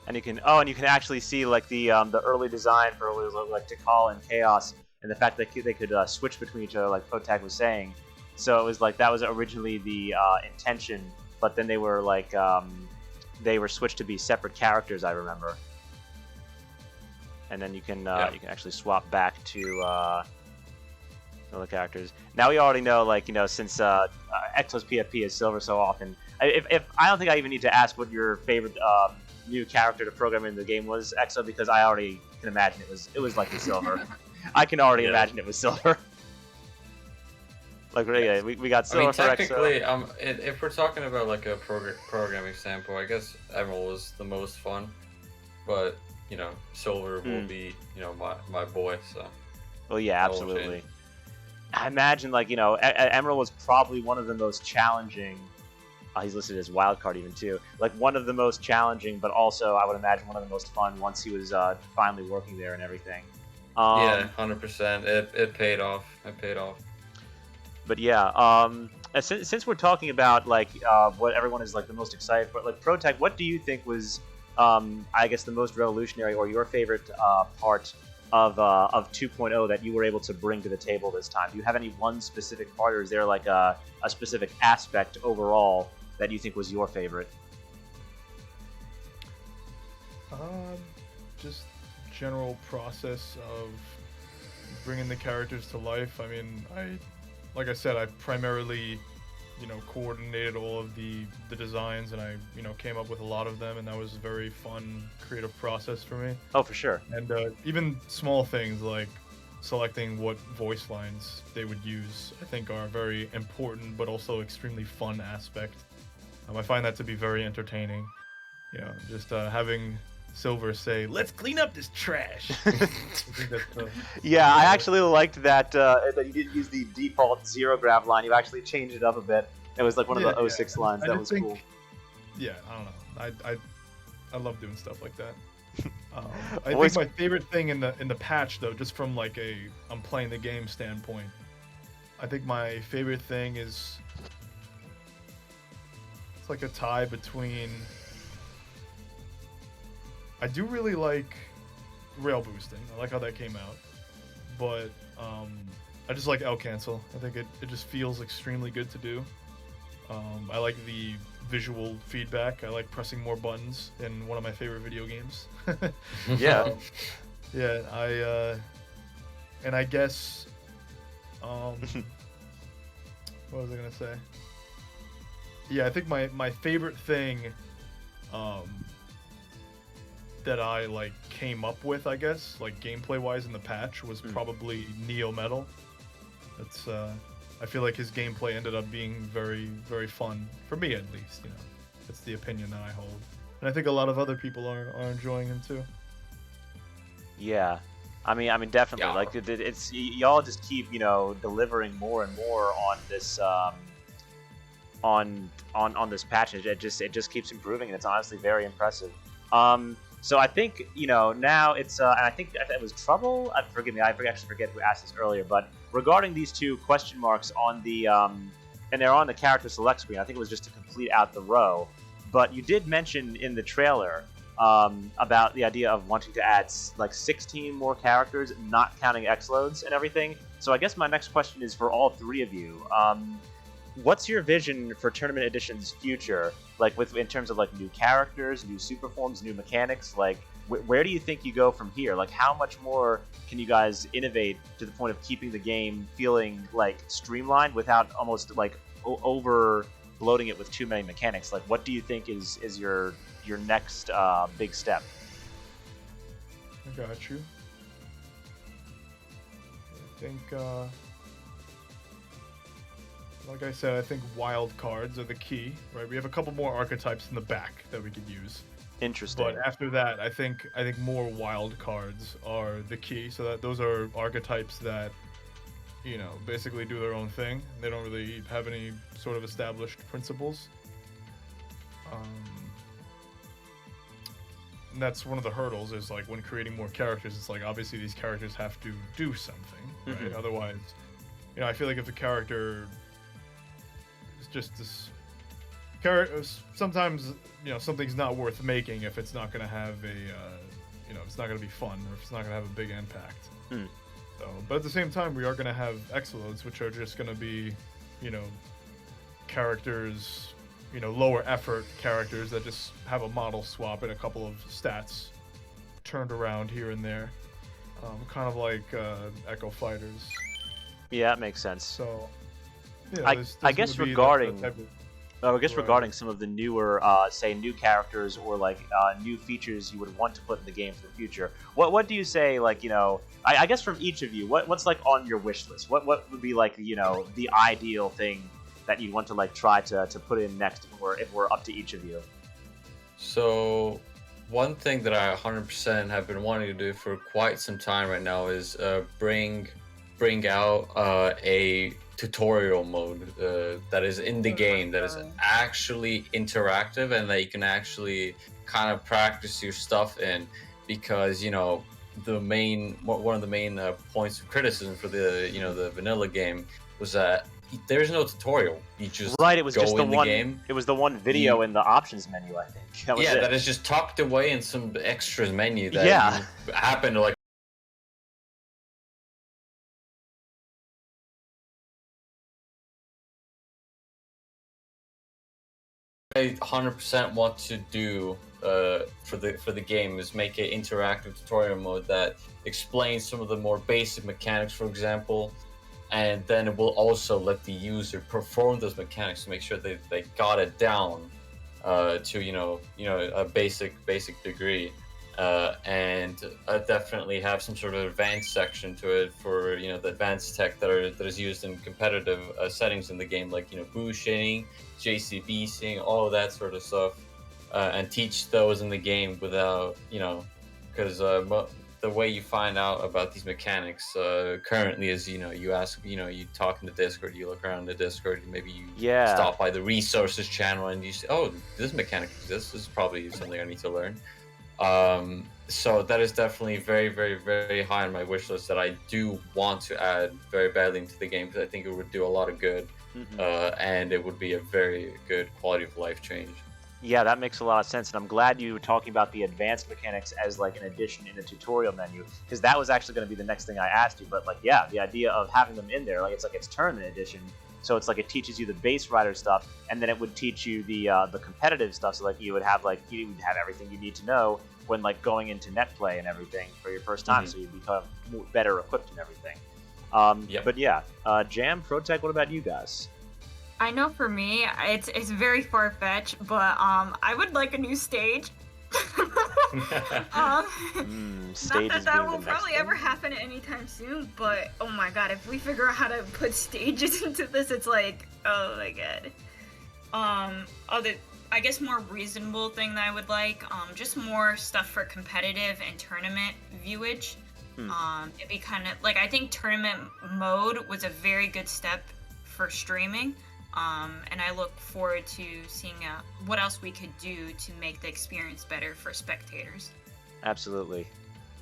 And you can actually see like the early design for like Tikal and Chaos, and the fact that they could switch between each other, like Protag was saying. So it was like that was originally the intention, but then they were like they were switched to be separate characters, I remember. And then you can actually swap back to other characters. Now we already know, like, since Exo's PFP is silver so often. If I don't think I even need to ask what your favorite new character to program in the game was, Exo, because I already can imagine it was like the silver. I can already imagine it was silver. Like, yeah, we got silver for technically, Exo. if we're talking about like a programming standpoint, I guess Emerl was the most fun, but silver will be my boy. So. Well, yeah, absolutely. I imagine, like, Emerl was probably one of the most challenging. He's listed as wildcard even too. Like one of the most challenging, but also I would imagine one of the most fun once he was finally working there and everything. Yeah, 100%. It paid off. It paid off. But yeah, since we're talking about like what everyone is like the most excited for, like Protag, what do you think was, I guess, the most revolutionary or your favorite part of 2.0 that you were able to bring to the table this time? Do you have any one specific part, or is there like a specific aspect overall that you think was your favorite? Just general process of bringing the characters to life. I mean, like I said, I primarily, coordinated all of the designs, and I, came up with a lot of them, and that was a very fun, creative process for me. Oh, for sure. And even small things like selecting what voice lines they would use, I think are a very important but also extremely fun aspect. I find that to be very entertaining. Just having Silver say, "Let's clean up this trash." I think that's, yeah, I actually liked that that you didn't use the default zero grab line. You actually changed it up a bit. It was like one of the 06 lines. That was cool. Yeah, I don't know. I love doing stuff like that. I think my favorite thing in the patch, though, just from like I'm playing the game standpoint, I think my favorite thing is it's like a tie between. I do really like rail boosting. I like how that came out, but I just like L cancel. I think it just feels extremely good to do. I like the visual feedback. I like pressing more buttons in one of my favorite video games. Yeah. Yeah, and I guess, what was I gonna say? Yeah, I think my favorite thing, that I like came up with, I guess, like gameplay wise in the patch, was probably Neo Metal. That's I feel like his gameplay ended up being very, very fun for me, at least. That's the opinion that I hold, and I think a lot of other people are enjoying him too. Yeah, I mean, definitely. Yeah. Like it's y'all just keep delivering more and more on this on this patch. It just keeps improving, and it's honestly very impressive. So I think now it's and I think it was Trouble. Forgive me, I actually forget who asked this earlier. But regarding these two question marks on the and they're on the character select screen. I think it was just to complete out the row. But you did mention in the trailer about the idea of wanting to add like 16 more characters, not counting X-loads and everything. So I guess my next question is for all three of you. What's your vision for Tournament Edition's future? Like in terms of like new characters, new super forms, new mechanics. Like where do you think you go from here? Like how much more can you guys innovate to the point of keeping the game feeling like streamlined without almost like over bloating it with too many mechanics? Like what do you think is your next big step? I got you. think, like I said, I think wild cards are the key, right? We have a couple more archetypes in the back that we could use. Interesting. But after that, I think more wild cards are the key. So that those are archetypes that, basically do their own thing. They don't really have any sort of established principles. And that's one of the hurdles, is like when creating more characters, it's like obviously these characters have to do something, right? Otherwise, I feel like if the character is just this character, sometimes something's not worth making if it's not going to have a it's not going to be fun, or if it's not going to have a big impact. So, but at the same time, we are going to have Exolodes, which are just going to be characters, lower effort characters that just have a model swap and a couple of stats turned around here and there, kind of like Echo Fighters. Yeah, that makes sense. So, I guess regarding some of the newer, say, new characters or like new features you would want to put in the game for the future, what do you say? Like, I guess from each of you, what's like on your wish list? What would be like the ideal thing that you want to like try to put in next if we're up to each of you? So one thing that I 100% have been wanting to do for quite some time right now is bring out a tutorial mode that is in the game, that is actually interactive and that you can actually kind of practice your stuff in, because one of the main points of criticism for the vanilla game was that there's no tutorial. You just it was go just in the game. It was the one video in the options menu, I think. That is just tucked away in some extras menu that happened to like. I 100% want to do for the game is make an interactive tutorial mode that explains some of the more basic mechanics, for example, and then it will also let the user perform those mechanics to make sure they got it down to a basic degree, and definitely have some sort of advanced section to it for the advanced tech that is used in competitive settings in the game, like bushing, JCBing, all of that sort of stuff, and teach those in the game without because the way you find out about these mechanics currently is you ask, you talk in the Discord, you look around the Discord, maybe you stop by the resources channel and you say, oh, this mechanic exists, this is probably something I need to learn. So that is definitely very, very, very high on my wish list that I do want to add very badly into the game, because I think it would do a lot of good, and it would be a very good quality of life change. Yeah, that makes a lot of sense, and I'm glad you were talking about the advanced mechanics as like an addition in a tutorial menu, because that was actually going to be the next thing I asked you. But like, yeah, the idea of having them in there, like it's tournament edition, so it's like it teaches you the base rider stuff, and then it would teach you the competitive stuff. So like you would have everything you need to know when like going into net play and everything for your first time, so you become better equipped and everything. But yeah, Jam, Protag, what about you guys? I know for me, it's very far-fetched, but I would like a new stage. Not that will probably ever happen anytime soon, but oh my god, if we figure out how to put stages into this, it's like, oh my god. I guess more reasonable thing that I would like, just more stuff for competitive and tournament viewage. It'd be kind of like, I think tournament mode was a very good step for streaming. And I look forward to seeing what else we could do to make the experience better for spectators. Absolutely.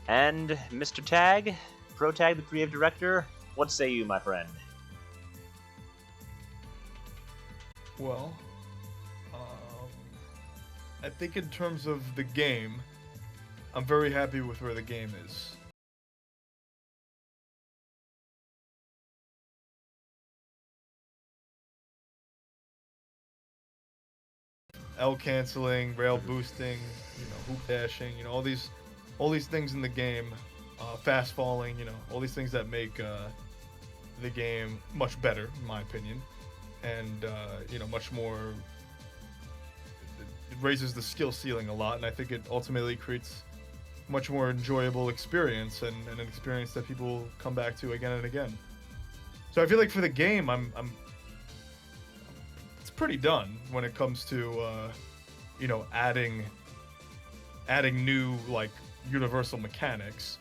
And Mr. Tag, Protag, the creative director, what say you, my friend? Well, I think in terms of the game, I'm very happy with where the game is. L canceling, rail boosting, hoop dashing, all these things in the game, fast falling, all these things that make the game much better, in my opinion, and much more. It raises the skill ceiling a lot, and I think it ultimately creates much more enjoyable experience and an experience that people will come back to again and again. So I feel like for the game, it's pretty done when it comes to adding new like universal mechanics.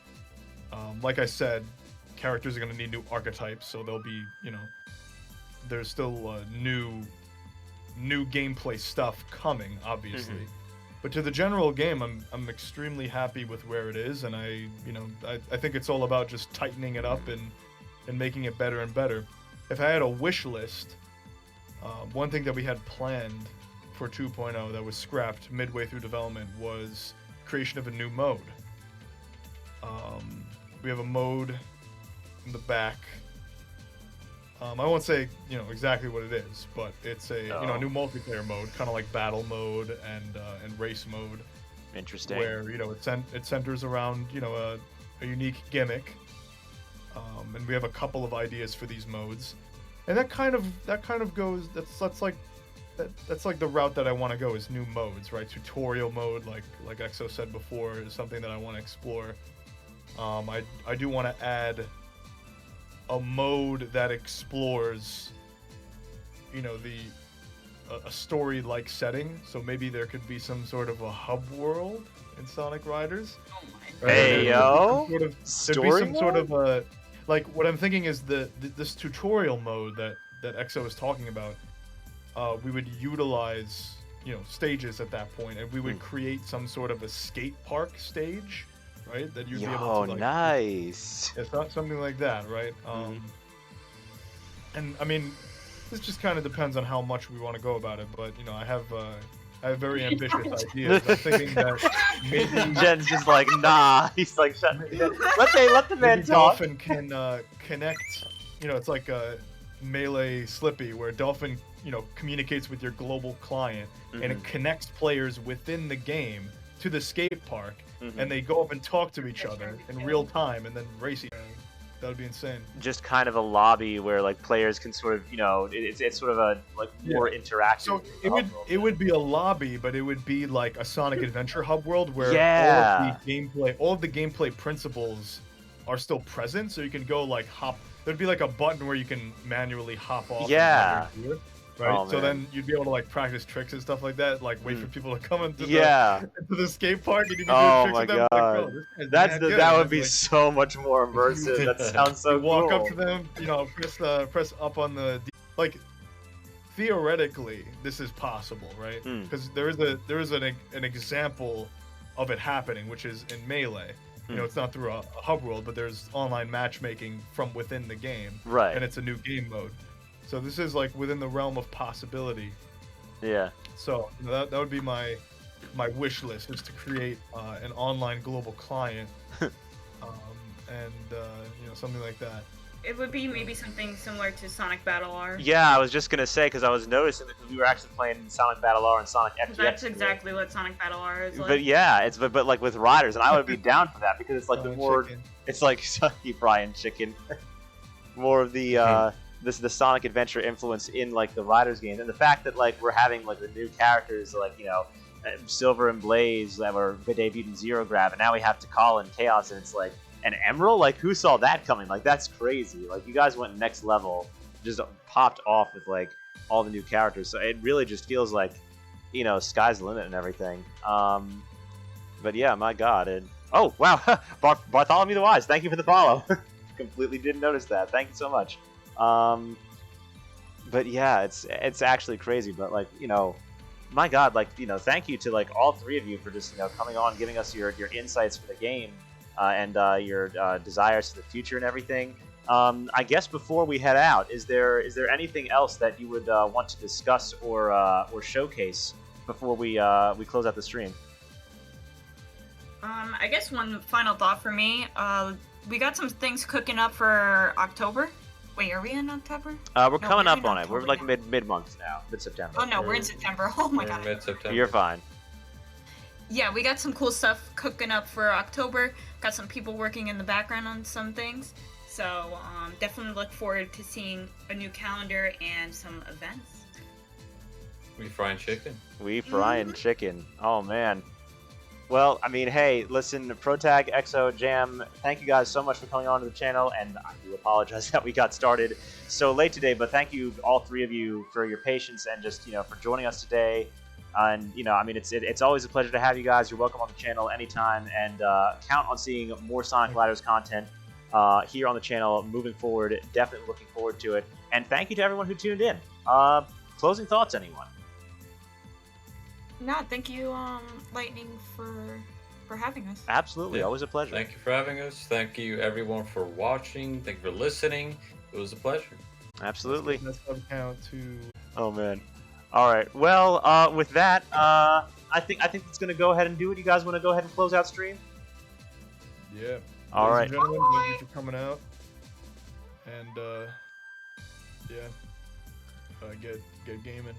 Like I said, characters are going to need new archetypes, so there'll be there's still new gameplay stuff coming, obviously. But to the general game, I'm extremely happy with where it is, and I think it's all about just tightening it up and making it better and better. If I had a wish list, one thing that we had planned for 2.0 that was scrapped midway through development was creation of a new mode. We have a mode in the back. I won't say exactly what it is, but it's a new multiplayer mode, kind of like battle mode and race mode. Interesting. Where it centers around a unique gimmick, and we have a couple of ideas for these modes, and that kind of goes. That's like the route that I want to go is new modes, right? Tutorial mode, like Exo said before, is something that I want to explore. I do want to add a mode that explores, a story-like setting. So maybe there could be some sort of a hub world in Sonic Riders. Oh my. Hey yo, there'd be some sort of a, like what I'm thinking is this tutorial mode that Exo was talking about. We would utilize stages at that point, and we would create some sort of a skate park stage. Right, that you'd be able to nice. It's not something like that, right? And I mean, this just kind of depends on how much we want to go about it. But I have very ambitious ideas. I'm thinking that maybe Jen's just like, nah. He's like, shut. Let the man talk. Dolphin can connect. It's like a Melee Slippy, where Dolphin communicates with your global client, and it connects players within the game to the skate park. And they go up and talk to each other in real time, and then race each other. That would be insane. Just kind of a lobby where like players can sort of, it's sort of a more interactive. So it would be a lobby, but it would be like a Sonic Adventure hub world where all of the gameplay principles are still present. So you can go like hop. There'd be like a button where you can manually hop off. Yeah. Right, Oh, so man. then you'd be able to like practice tricks and stuff like that, like wait for people to come into the skate park, and you can do tricks with them. God. Like, bro, That would be so much more immersive. That sounds so cool. Walk up to them, press up on the like. Theoretically, this is possible, right? Because there is an example of it happening, which is in Melee. It's not through a hub world, but there's online matchmaking from within the game, Right. And it's a new game mode. So this is like within the realm of possibility. Yeah. So that would be my wish list, is to create an online global client, and something like that. It would be maybe something similar to Sonic Battle R. Yeah, I was just gonna say, because I was noticing that we were actually playing Sonic Battle R and Sonic FTX. That's exactly what Sonic Battle R is like. But yeah, but like with Riders, and I would be down for that, because it's like it's like you Brian Chicken, more of the the Sonic Adventure influence in like the Riders game, and the fact that like we're having like the new characters like Silver and Blaze that were debuted in Zero Grab, and now we have Tikal and Chaos, and it's like an Emerl. Like who saw that coming? Like that's crazy. Like you guys went next level, just popped off with like all the new characters. So it really just feels like sky's the limit and everything. But yeah, my God. And oh wow, Bartholomew the Wise, thank you for the follow. Completely didn't notice that. Thank you so much. But yeah, it's actually crazy. But like my God, like thank you to like all three of you for just coming on, giving us your insights for the game, and your desires for the future and everything. I guess before we head out, is there anything else that you would want to discuss or showcase before we close out the stream? I guess one final thought for me. We got some things cooking up for October. Wait, are we in October? We're coming up on it. We're like mid-month now, mid-September. Oh no, we're in September. Oh my God. Mid-September. You're fine. Yeah, we got some cool stuff cooking up for October. Got some people working in the background on some things. So definitely look forward to seeing a new calendar and some events. We frying chicken. We frying chicken. Oh man. Well, I mean, hey, listen, Protag, Exo, Jam, thank you guys so much for coming on to the channel, and I do apologize that we got started so late today, but thank you, all three of you, for your patience and just, for joining us today. And, I mean, it's always a pleasure to have you guys. You're welcome on the channel anytime, and count on seeing more Sonic Ladders content here on the channel moving forward. Definitely looking forward to it. And thank you to everyone who tuned in. Closing thoughts, anyone? No, thank you, Lightning, for having us. Absolutely, always a pleasure. Thank you for having us. Thank you, everyone, for watching. Thank you for listening. It was a pleasure. Absolutely. Let's count to. Oh man. All right. Well, with that, I think it's gonna go ahead and do it. You guys want to go ahead and close out stream? Yeah. All right. Ladies and gentlemen, thank you for coming out. And get gaming.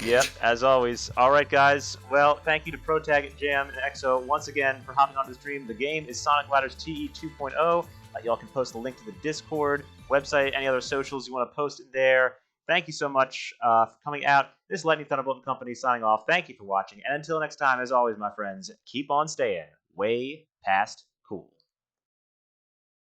Yep, as always. All right, guys. Well, thank you to Protag, Jam, and Exo once again for hopping onto the stream. The game is Sonic Ladders TE 2.0. Y'all can post the link to the Discord, website, any other socials you want to post in there. Thank you so much for coming out. This is Lightning Thunderbolt and Company signing off. Thank you for watching. And until next time, as always, my friends, keep on staying way past cool.